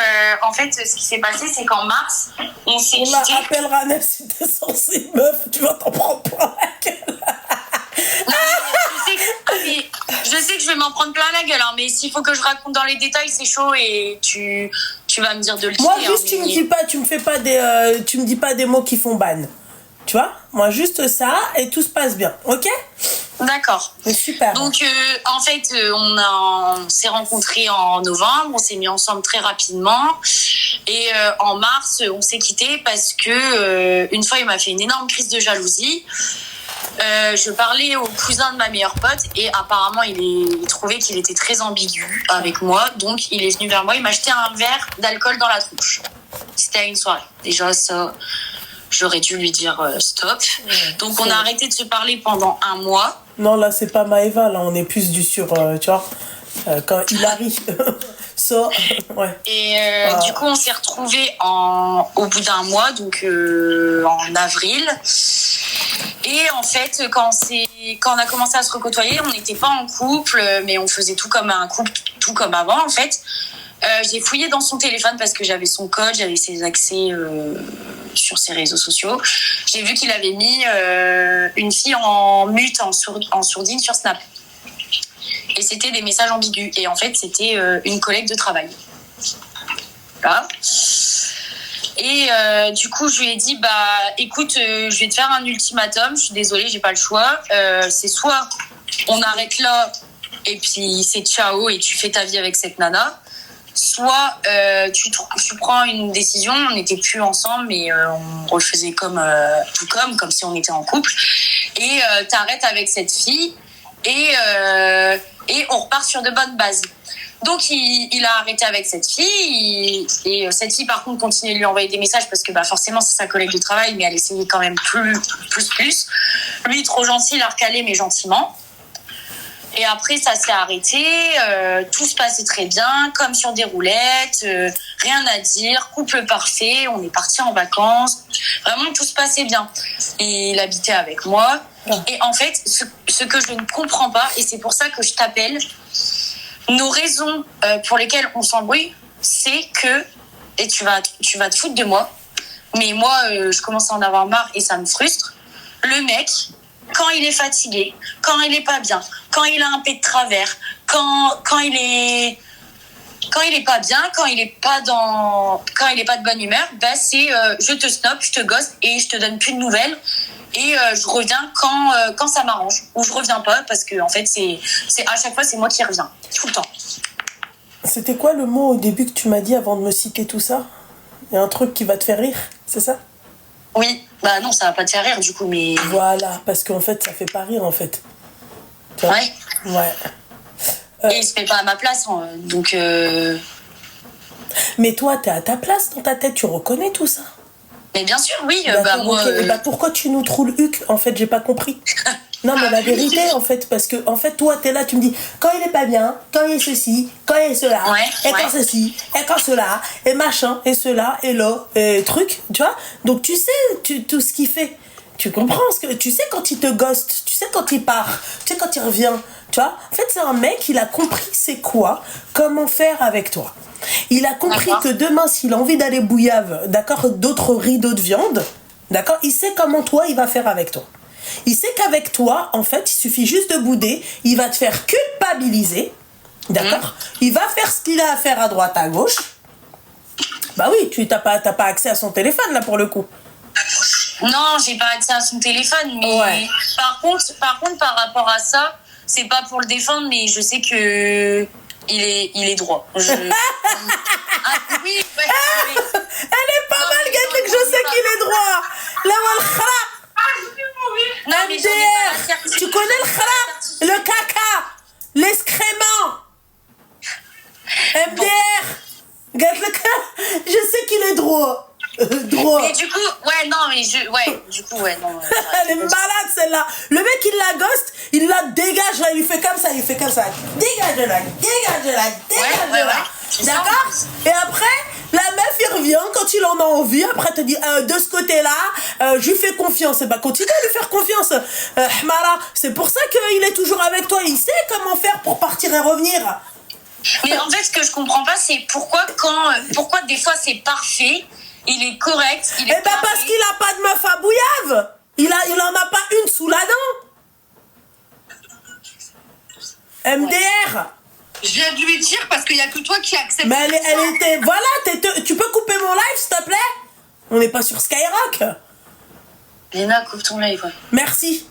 en fait, ce qui s'est passé, c'est qu'en mars, on s'est On quitté. appelle Ranef si t'es censé, meuf, tu vas t'en prendre plein la gueule. Je sais que je vais m'en prendre plein la gueule, hein, mais s'il faut que je raconte dans les détails, c'est chaud et tu vas me dire de le quitter. Moi, hein, juste, tu mais- me dis pas, tu me fais pas des, tu me dis pas des mots qui font ban. Tu vois? Moi, juste ça, et tout se passe bien, ok? D'accord. Mais super. Donc, en fait, on s'est rencontrés en novembre, on s'est mis ensemble très rapidement. Et en mars, on s'est quittés parce que une fois, il m'a fait une énorme crise de jalousie. Je parlais au cousin de ma meilleure pote et apparemment, il trouvait qu'il était très ambigu avec moi. Donc, il est venu vers moi, il m'a jeté un verre d'alcool dans la tronche. C'était à une soirée. Déjà, ça... J'aurais dû lui dire stop. Donc on a arrêté de se parler pendant 1 mois. Non, là, c'est pas Maëva, là, on est plus du sur, tu vois, quand Hilary sort, ouais. Et du coup, on s'est retrouvés au bout d'1 mois, donc en avril. Et en fait, quand on a commencé à se recôtoyer, on n'était pas en couple, mais on faisait tout comme un couple, tout comme avant, en fait. J'ai fouillé dans son téléphone parce que j'avais son code, j'avais ses accès sur ses réseaux sociaux. J'ai vu qu'il avait mis une fille en mute, en sourdine sur Snap. Et c'était des messages ambigus. Et en fait, c'était une collègue de travail. Voilà. Et du coup, je lui ai dit, écoute, je vais te faire un ultimatum. Je suis désolée, j'ai pas le choix. C'est soit on arrête là et puis c'est ciao et tu fais ta vie avec cette nana. Soit tu prends une décision, on n'était plus ensemble, mais on refaisait comme si on était en couple. Et t'arrêtes avec cette fille et on repart sur de bonnes bases. Donc il a arrêté avec cette fille et cette fille par contre continuait de lui envoyer des messages parce que forcément c'est sa collègue de travail, mais elle essayait quand même plus. Lui trop gentil, il a recalé mais gentiment. Et après, ça s'est arrêté. Tout se passait très bien, comme sur des roulettes. Rien à dire. Couple parfait. On est partis en vacances. Vraiment, tout se passait bien. Et il habitait avec moi. Et en fait, ce que je ne comprends pas, et c'est pour ça que je t'appelle, nos raisons pour lesquelles on s'embrouille, c'est que, et tu vas te foutre de moi, mais moi, je commence à en avoir marre et ça me frustre. Le mec, quand il est fatigué, quand il est pas bien, quand il a un pet de travers, quand il est pas bien, quand il est pas de bonne humeur, c'est je te snob, je te ghost et je te donne plus de nouvelles et je reviens quand ça m'arrange ou je reviens pas parce que en fait c'est à chaque fois c'est moi qui reviens tout le temps. C'était quoi le mot au début que tu m'as dit avant de me citer tout ça? Il y a un truc qui va te faire rire, c'est ça? Oui, non, ça va pas te faire rire du coup, mais... Voilà, parce qu'en fait, ça fait pas rire, en fait. Ouais. Ouais. Et il se met pas à ma place, hein, donc... Mais toi, t'es à ta place dans ta tête, tu reconnais tout ça? Mais bien sûr, oui. Moi, okay. Pourquoi tu nous trouves le huc? En fait, j'ai pas compris. Non, mais la vérité, en fait, parce que, en fait, toi, t'es là, tu me dis, quand il est pas bien, quand il est ceci, quand il est cela, quand ceci, et quand cela, et machin, et cela, et là, et truc, tu vois. Donc, tu sais tout ce qu'il fait. Tu comprends tu sais quand il te ghost, tu sais quand il part, tu sais quand il revient, tu vois. En fait, c'est un mec, il a compris c'est quoi, comment faire avec toi. Il a compris que demain, s'il a envie d'aller bouillave, d'accord, d'autres riz, d'autres viande, d'accord, il sait comment toi, il va faire avec toi. Il sait qu'avec toi, en fait, il suffit juste de bouder, il va te faire culpabiliser, d'accord. Il va faire ce qu'il a à faire à droite, à gauche. Bah oui, t'as pas accès à son téléphone, là, pour le coup. Non, j'ai pas accès à son téléphone, mais par contre, par rapport à ça, c'est pas pour le défendre, mais je sais que il est droit. Ah oui, elle est pas mal, Gatlek, je sais qu'il est droit. Là, non, mais MDR, tu connais le khara, le caca, l'excrément. MDR, Gatlek, je sais qu'il est droit. Droit. Mais du coup, non. Elle est malade celle-là. Le mec il la ghost, il la dégage là, il lui fait comme ça, Dégage de là. D'accord. Et après, la meuf il revient quand il en a envie. Après te dit de ce côté-là, je lui fais confiance. Et continue à lui faire confiance. Hmara, c'est pour ça qu'il est toujours avec toi. Il sait comment faire pour partir et revenir. Mais en fait, ce que je comprends pas, c'est pourquoi des fois c'est parfait. Il est correct. Parce qu'il a pas de meuf à bouillave. Il en a pas une sous la dent. MDR. Je viens de lui dire parce qu'il y a que toi qui accepte. Mais elle était. Voilà, tu peux couper mon live, s'il te plaît? On n'est pas sur Skyrock. Léna, coupe ton live. Ouais. Merci.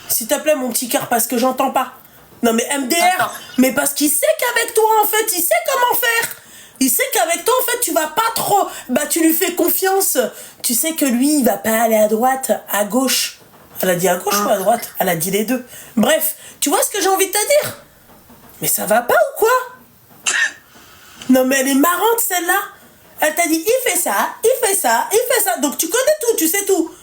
S'il te plaît, mon petit cœur, parce que j'entends pas. Non, mais MDR. Mais parce qu'il sait qu'avec toi, en fait, il sait comment faire. Il sait qu'avec toi, en fait, tu vas pas trop... tu lui fais confiance. Tu sais que lui, il va pas aller à droite, à gauche. Elle a dit à gauche ou à droite? Elle a dit les deux. Bref, tu vois ce que j'ai envie de te dire? Mais ça va pas ou quoi? Non, mais elle est marrante, celle-là. Elle t'a dit, il fait ça, il fait ça, il fait ça. Donc tu connais tout, tu sais tout.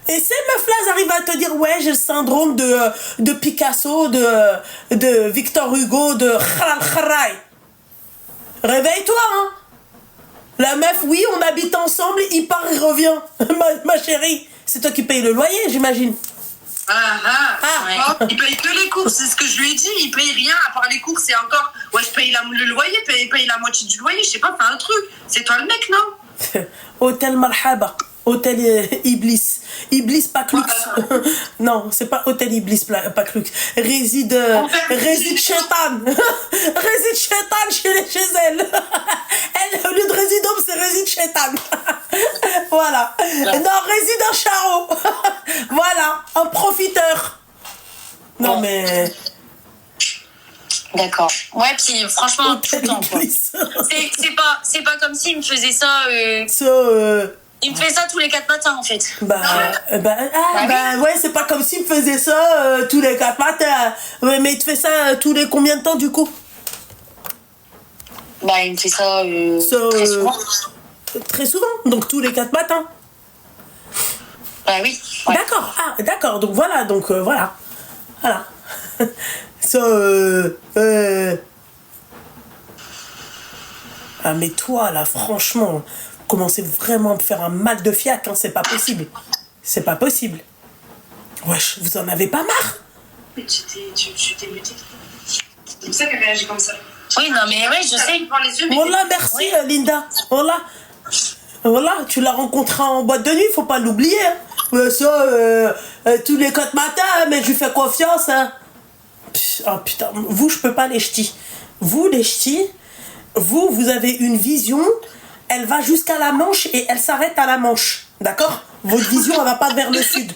Et ces meufs-là, elles arrivent à te dire, ouais, j'ai le syndrome de Picasso, de Victor Hugo, de Khalal Kharai. Réveille-toi, hein. La meuf, oui, on habite ensemble, il part, il revient. Ma chérie, c'est toi qui payes le loyer, j'imagine. Il paye que les courses, c'est ce que je lui ai dit. Il paye rien à part les courses et encore. Ouais, je paye le loyer, paye la moitié du loyer. Je sais pas, fais un truc. C'est toi le mec, non? Hôtel Marhaba, hôtel Iblis. Iblis Paklux. Non, c'est pas hôtel Iblis Paklux. Réside Shaitan. Réside Shaitan chez elle. Elle, au lieu de réside homme, c'est réside Shaitan. Voilà. Non, réside un charreau. Voilà, un profiteur. Non, mais... D'accord. Ouais, puis franchement, tout le temps, quoi. C'est pas comme s'il me faisait ça... Il me fait ça tous les 4 matins, en fait. Ouais, c'est pas comme s'il me faisait ça tous les 4 matins. Ouais, mais il te fait ça tous les combien de temps, du coup? Bah, il me fait ça très souvent. Très souvent, donc tous les 4 matins. Bah oui. Ouais. D'accord, d'accord, donc voilà, voilà. Voilà. Ah, mais toi, là, franchement, commencez vraiment à me faire un mal de fiac, hein, c'est pas possible. C'est pas possible. Wesh, vous en avez pas marre? Mais tu t'es muté. C'est pour ça qu'elle réagit comme ça. Oui, non, mais ouais, je sais. Wallah, merci, Linda. Wallah, tu l'as rencontré en boîte de nuit, faut pas l'oublier. Hein. Tous les 4 matins, mais je lui fais confiance. Hein. Oh putain, vous, je peux pas les ch'tis. Vous, les ch'tis, vous avez une vision, elle va jusqu'à la Manche et elle s'arrête à la Manche. D'accord? Votre vision, elle va pas vers le sud.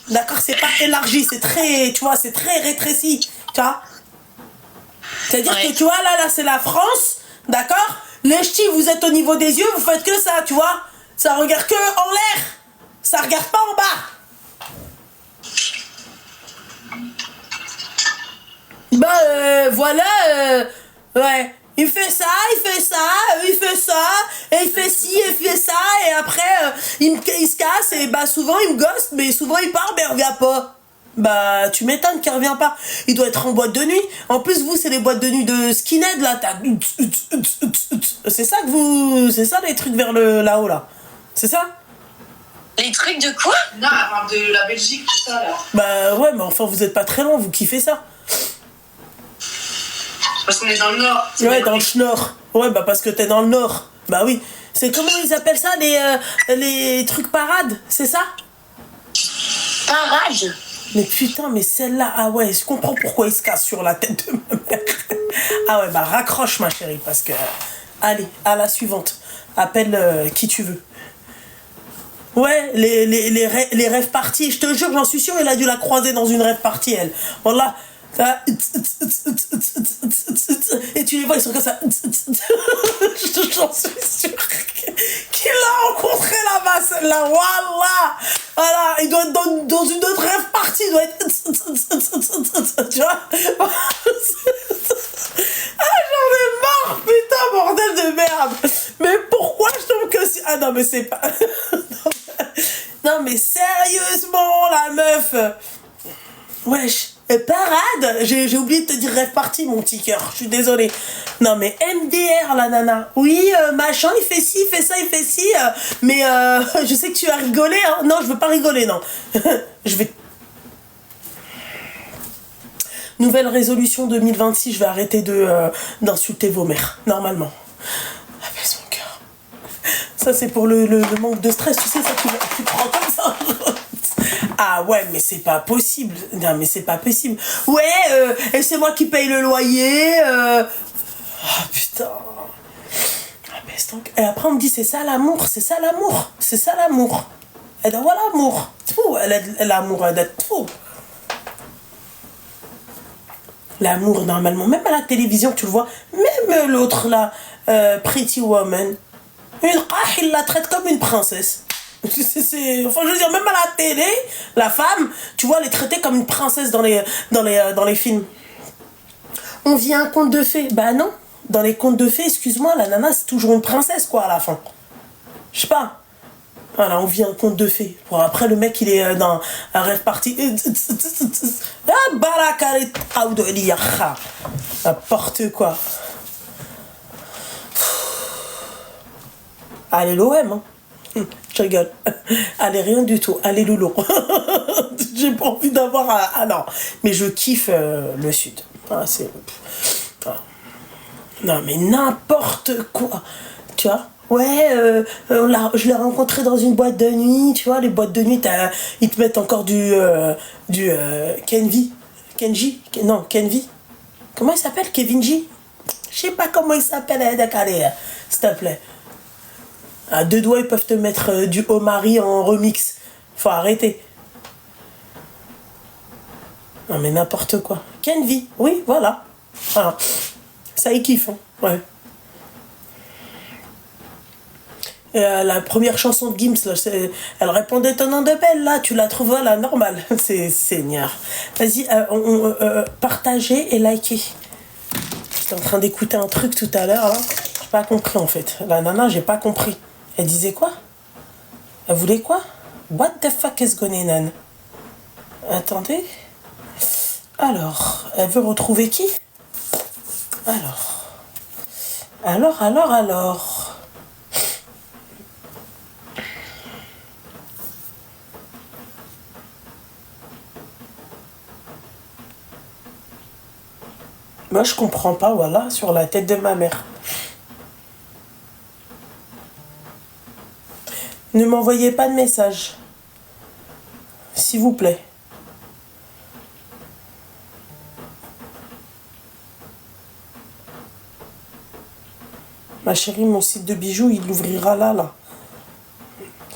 D'accord? C'est pas élargi, c'est très, tu vois, c'est très rétréci. Tu vois? C'est-à-dire que, tu vois, là, c'est la France. D'accord? Les ch'tis, vous êtes au niveau des yeux, vous faites que ça, tu vois? Ça regarde que en l'air. Ça regarde pas en bas. Voilà, ouais. Il fait ça, il fait ça, et il fait ci, il fait ça, et après, il se casse, et souvent il me ghost, mais souvent il part, mais il revient pas. Bah, tu m'étonnes qu'il revient pas. Il doit être en boîte de nuit. En plus, vous, c'est les boîtes de nuit de skinhead, là. C'est ça que vous... C'est ça, les trucs vers là-haut, là. C'est ça? Les trucs de quoi? Non, elle parle de la Belgique, tout ça, là. Bah, ouais, mais enfin, vous êtes pas très loin, vous kiffez ça. Parce qu'on est dans le nord. Ouais, dans le schnorr. Ouais, bah, parce que t'es dans le nord. Bah oui. C'est comment ils appellent ça, les trucs parades, c'est ça? Parade? Mais putain, mais celle-là, ah ouais, je comprends pourquoi il se casse sur la tête de ma mère. Ah ouais, bah raccroche ma chérie, parce que... Allez, à la suivante. Appelle qui tu veux. Ouais, les rêves parties, je te jure, j'en suis sûre, elle a dû la croiser dans une rêve partie, elle. Voilà. Et tu les vois, ils sont comme ça. J'en suis sûre qu'il l'a rencontré là-bas, celle-là. Voilà, il doit être dans une autre rêve partie, il doit être. Tu vois? Ah, j'en ai marre, putain, bordel de merde. Mais pourquoi je tombe que si. Ah non, mais c'est pas. Non, mais sérieusement, la meuf. Wesh. Parade, j'ai oublié de te dire rêve party, mon petit cœur, je suis désolée. Non mais MDR la nana, oui machin, il fait ci, il fait ça, il fait ci, mais je sais que tu vas rigoler, hein. Non, je veux pas rigoler, non. Je vais... Nouvelle résolution 2026, je vais arrêter d'insulter vos mères, normalement. Apaise mon cœur. Ça c'est pour le manque de stress, tu sais, ça tu prends comme ça. Ah ouais, mais c'est pas possible. Non, mais c'est pas possible. Ouais, et c'est moi qui paye le loyer. Ah putain. Et après on me dit c'est ça l'amour, c'est ça l'amour, c'est ça l'amour. Elle a voilà l'amour. Elle a l'amour, elle a tout. L'amour normalement, même à la télévision tu le vois, même l'autre là, Pretty Woman, il la traite comme une princesse. Enfin, je veux dire, même à la télé, la femme, tu vois, elle est traitée comme une princesse dans les films. On vit un conte de fées. Bah non, dans les contes de fées, excuse-moi, la nana, c'est toujours une princesse, quoi, à la fin. Je sais pas. Voilà, on vit un conte de fées. Bon, après, le mec, il est dans un rêve parti. N'importe quoi. Allez, l'OM, hein. Je rigole. Allez, rien du tout. Allez, Loulou. J'ai pas envie d'avoir un... Ah non. Mais je kiffe le Sud. Ah, c'est... Non, mais n'importe quoi. Tu vois? Ouais, je l'ai rencontré dans une boîte de nuit. Tu vois, les boîtes de nuit, ils te mettent encore du Kenvi. Kenji? Non, Kenvi. Comment il s'appelle? Kevin J? Je sais pas comment il s'appelle, s'il te plaît. À deux doigts, ils peuvent te mettre du Omari en remix. Faut arrêter. Non, mais n'importe quoi. Kenvi, oui, voilà. Voilà. Ça, ils kiffent, hein. Ouais. Et, la première chanson de Gims, là, elle répondait ton nom de belle, là, tu la trouves, là, normal. C'est Seigneur. Vas-y, partagez et likez. J'étais en train d'écouter un truc tout à l'heure, là. J'ai pas compris, en fait. La nana, j'ai pas compris. Elle disait quoi? Elle voulait quoi? What the fuck is going on? Attendez. Alors, elle veut retrouver qui? Alors. Moi, je comprends pas, voilà, sur la tête de ma mère. Ne m'envoyez pas de message. S'il vous plaît. Ma chérie, mon site de bijoux, il l'ouvrira là.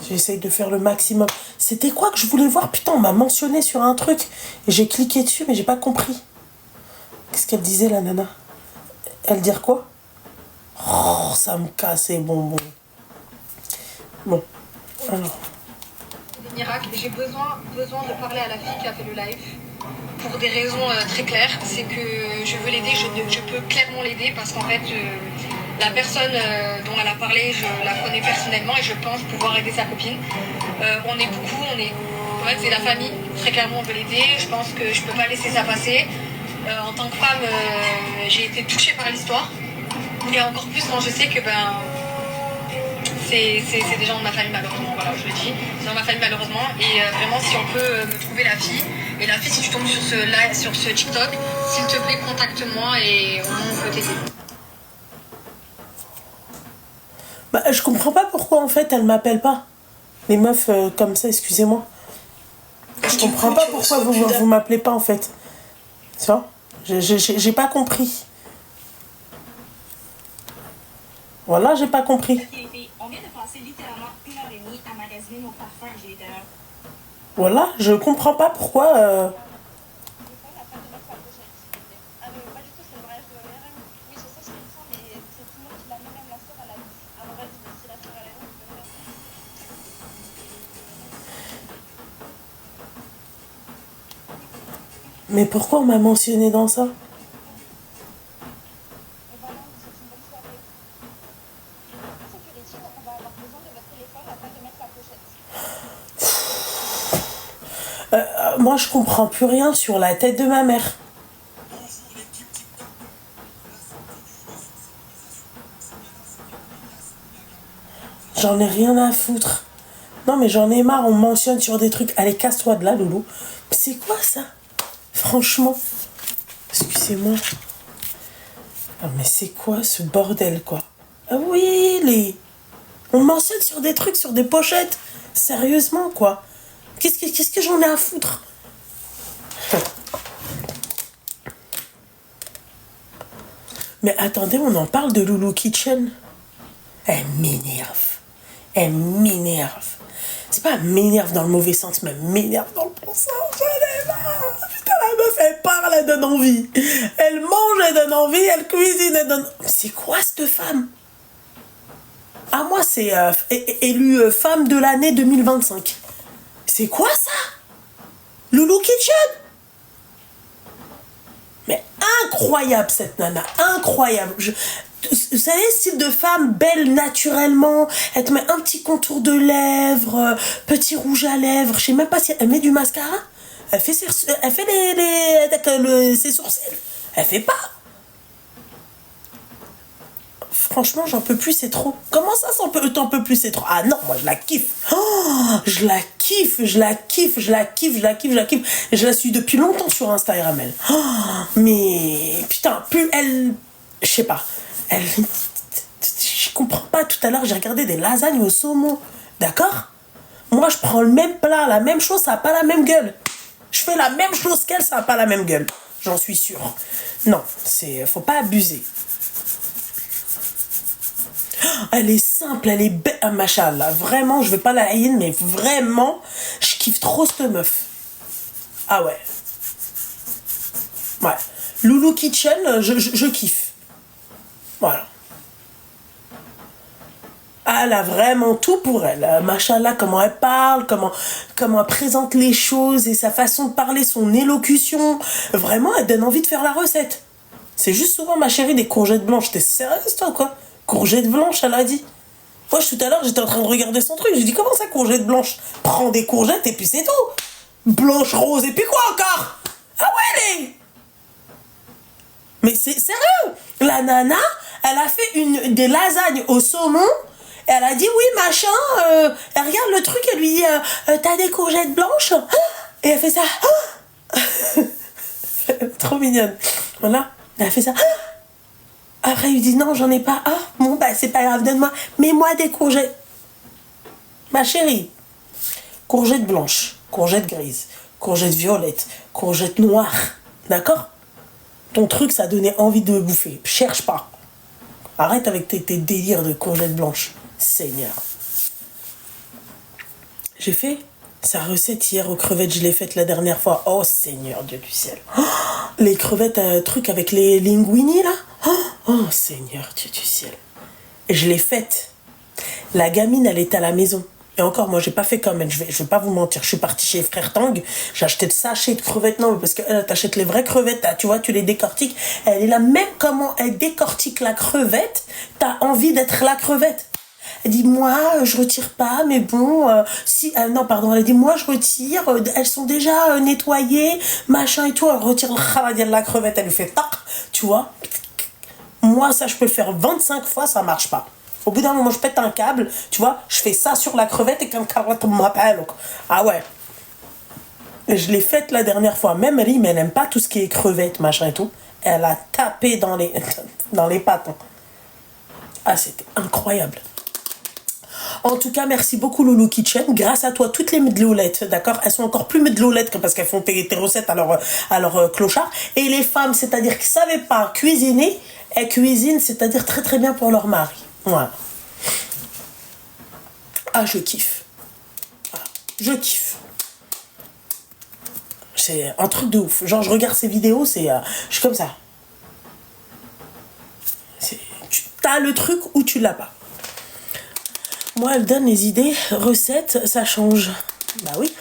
J'essaye de faire le maximum. C'était quoi que je voulais voir? Putain, on m'a mentionné sur un truc. Et j'ai cliqué dessus, mais j'ai pas compris. Qu'est-ce qu'elle disait, la nana? Elle dit quoi? Oh, ça me casse les bonbons. Bon, alors. Des miracles. J'ai besoin de parler à la fille qui a fait le live. Pour des raisons très claires. C'est que je veux l'aider, je peux clairement l'aider parce qu'en fait, la personne dont elle a parlé, je la connais personnellement et je pense pouvoir aider sa copine. On est beaucoup, en fait, c'est la famille. Très clairement, on veut l'aider. Je pense que je peux pas laisser ça passer. En tant que femme, j'ai été touchée par l'histoire. Et encore plus quand je sais que c'est des gens de ma famille malheureusement, voilà, je le dis. C'est dans ma famille malheureusement. Et vraiment, si on peut me trouver la fille. Et la fille, si tu tombes sur ce TikTok, s'il te plaît, contacte-moi et on peut t'aider. Bah, je comprends pas pourquoi en fait elle m'appelle pas. Les meufs comme ça, excusez-moi. Je comprends pas pourquoi vous m'appelez pas en fait. Tu vois? J'ai pas compris. Voilà, j'ai pas compris. On vient de passer littéralement 1h30 à magasiner nos parfums et j'ai été là. Voilà, je comprends pas pourquoi. Mais pourquoi on m'a mentionné dans ça? Moi, je comprends plus rien sur la tête de ma mère. J'en ai rien à foutre. Non, mais j'en ai marre, on me mentionne sur des trucs. Allez, casse-toi de là, Loulou. Mais c'est quoi ça? Franchement. Excusez-moi. Ah, mais c'est quoi ce bordel, quoi? Ah oui, on me mentionne sur des trucs, sur des pochettes. Sérieusement, quoi. Qu'est-ce que j'en ai à foutre? Mais attendez, on en parle de Loulou Kitchen. Elle m'énerve. C'est pas m'énerve dans le mauvais sens, mais m'énerve dans le bon sens. J'en ai marre. Putain, la meuf, elle parle, elle donne envie. Elle mange, elle donne envie. Elle cuisine, elle donne... C'est quoi cette femme? Ah, moi, c'est élue femme de l'année 2025. C'est quoi ça? Loulou Kitchen? Mais incroyable cette nana, incroyable. Vous savez, style de femme belle naturellement, elle te met un petit contour de lèvres, petit rouge à lèvres, je sais même pas si elle met du mascara. Elle fait ses sourcils. Elle fait pas. Franchement, j'en peux plus, c'est trop. Comment ça, t'en peux plus, c'est trop? Ah non, moi, je la kiffe. Oh, je la kiffe. Et je la suis depuis longtemps sur Instagram, elle. Oh, mais, putain, plus elle... Je sais pas. Elle... Je comprends pas. Tout à l'heure, j'ai regardé des lasagnes au saumon. D'accord? Moi, je prends le même plat, la même chose, ça n'a pas la même gueule. Je fais la même chose qu'elle, ça n'a pas la même gueule. J'en suis sûre. Non, faut pas abuser. Elle est simple, elle est belle, machallah. Vraiment, je vais pas la haïr, mais vraiment, je kiffe trop cette meuf. Ah ouais. Ouais. Loulou Kitchen, je kiffe. Voilà. Elle a vraiment tout pour elle. Machallah, comment elle parle, comment elle présente les choses et sa façon de parler, son élocution. Vraiment, elle donne envie de faire la recette. C'est juste souvent, ma chérie, des courgettes blanches. T'es sérieuse, toi, quoi? Courgettes blanches, elle a dit. Moi, tout à l'heure, j'étais en train de regarder son truc. J'ai dit, comment ça, courgettes blanches? Prends des courgettes et puis c'est tout. Blanche, rose, et puis quoi encore? Ah ouais, les... Mais c'est sérieux. La nana, elle a fait des lasagnes au saumon. Et elle a dit, oui, machin. Elle regarde le truc, elle lui dit, t'as des courgettes blanches? Et elle fait ça. Trop mignonne. Voilà. Elle a fait ça. Après, il lui dit, non, j'en ai pas. Ah, bon, bah, c'est pas grave, donne-moi. Mets-moi des courgettes. Ma chérie. Courgettes blanches, courgettes grises, courgettes violettes, courgettes noires. D'accord? Ton truc, ça donnait envie de bouffer. Cherche pas. Arrête avec tes délires de courgettes blanches. Seigneur. J'ai fait sa recette hier aux crevettes, je l'ai faite la dernière fois. Oh Seigneur Dieu du ciel. Oh, les crevettes, truc avec les linguini là. Oh Seigneur Dieu du ciel. Et je l'ai faite. La gamine, elle était à la maison. Et encore, moi, j'ai pas fait comme elle. Je vais pas vous mentir. Je suis partie chez Frère Tang. J'ai acheté le sachet de crevettes. Non, parce qu'elle t'achète les vraies crevettes. Tu vois, tu les décortiques. Elle est là, même comment elle décortique la crevette. T'as envie d'être la crevette. Elle dit, moi, je retire pas, mais bon, si, non, pardon, elle a dit, moi, je retire, elles sont déjà nettoyées, machin et tout, elle retire le khaladien de la crevette, elle lui fait tac, tu vois. Moi, ça, je peux le faire 25 fois, ça marche pas. Au bout d'un moment, je pète un câble, tu vois, je fais ça sur la crevette et quand carotte m'appelle. Ah ouais. Et je l'ai faite la dernière fois, même elle, mais elle aime pas tout ce qui est crevette, machin et tout. Elle a tapé dans les pattes. Hein. Ah, c'était incroyable. En tout cas, merci beaucoup Loulou Kitchen. Grâce à toi, toutes les medloulettes, d'accord, elles sont encore plus medloulettes parce qu'elles font tes recettes à leur clochard. Et les femmes, c'est-à-dire qui ne savaient pas cuisiner, elles cuisinent, c'est-à-dire très très bien pour leur mari. Voilà. Ah, je kiffe. Voilà. Je kiffe. C'est un truc de ouf. Genre, je regarde ces vidéos, je suis comme ça. T'as le truc ou tu l'as pas. Moi, elle donne les idées, recettes, ça change. Bah oui.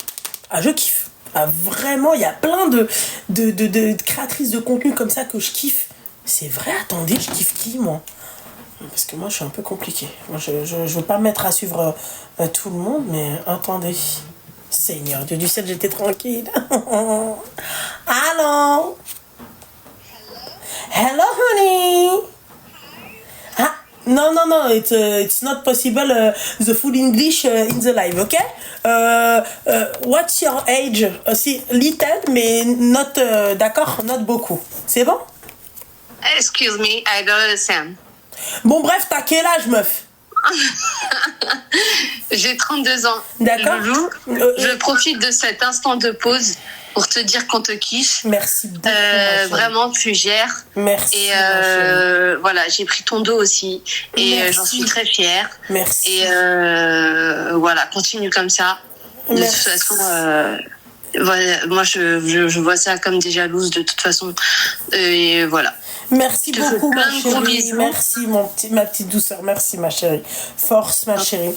Ah, je kiffe. Ah, vraiment, il y a plein de créatrices de contenu comme ça que je kiffe. C'est vrai, attendez, je kiffe qui, moi? Parce que moi, je suis un peu compliquée. Moi, je veux pas me mettre à suivre tout le monde, mais attendez. Seigneur Dieu du ciel, j'étais tranquille. Allô? Hello, honey. Ah. No, it's not possible. The full English in the live, okay? What's your age? Si, little, mais not, d'accord, not beaucoup. C'est bon? Excuse me, I don't understand. Bon, bref, t'as quel âge, meuf? J'ai 32 ans. D'accord. Loulou, je profite de cet instant de pause pour te dire qu'on te kiffe. Merci beaucoup. Vraiment, tu gères. Merci. Et voilà, j'ai pris ton dos aussi. Et j'en suis très fière. Merci. Et voilà, continue comme ça. De toute façon, voilà, moi, je vois ça comme des jalouses de toute façon. Et voilà. Merci beaucoup, ma chérie. Merci, ma petite douceur. Merci, ma chérie. Force, ma chérie.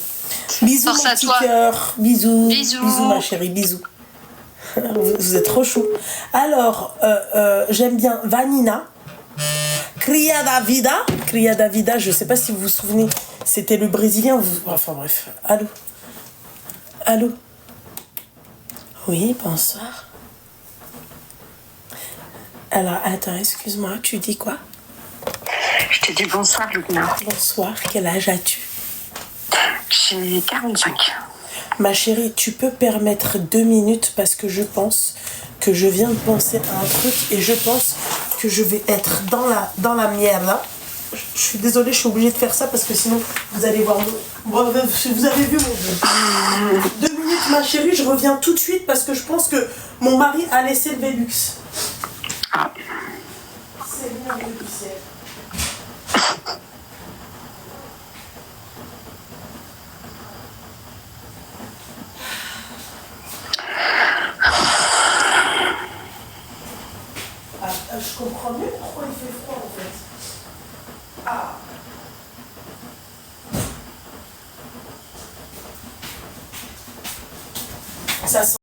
Bisous, Force mon à petit toi. cœur. Bisous. Bisous. Bisous, ma chérie. Bisous. Vous êtes trop chou. Alors, j'aime bien Vanina, Criada Vida, je sais pas si vous vous souvenez, c'était le Brésilien, enfin bref, allô. Oui, bonsoir. Alors, attends, excuse-moi, tu dis quoi? Je te dis bonsoir, Lubna. Bonsoir, quel âge as-tu? J'ai 45. Ma chérie, tu peux permettre 2 minutes parce que je pense que je viens de penser à un truc et je pense que je vais être dans la merde. Je suis désolée, je suis obligée de faire ça parce que sinon vous allez voir vous avez vu mon jeu. 2 minutes, ma chérie, je reviens tout de suite parce que je pense que mon mari a laissé le Velux. Ah. C'est bien, Velux. Je comprends mieux pourquoi il fait froid en fait. Ah. Ça sent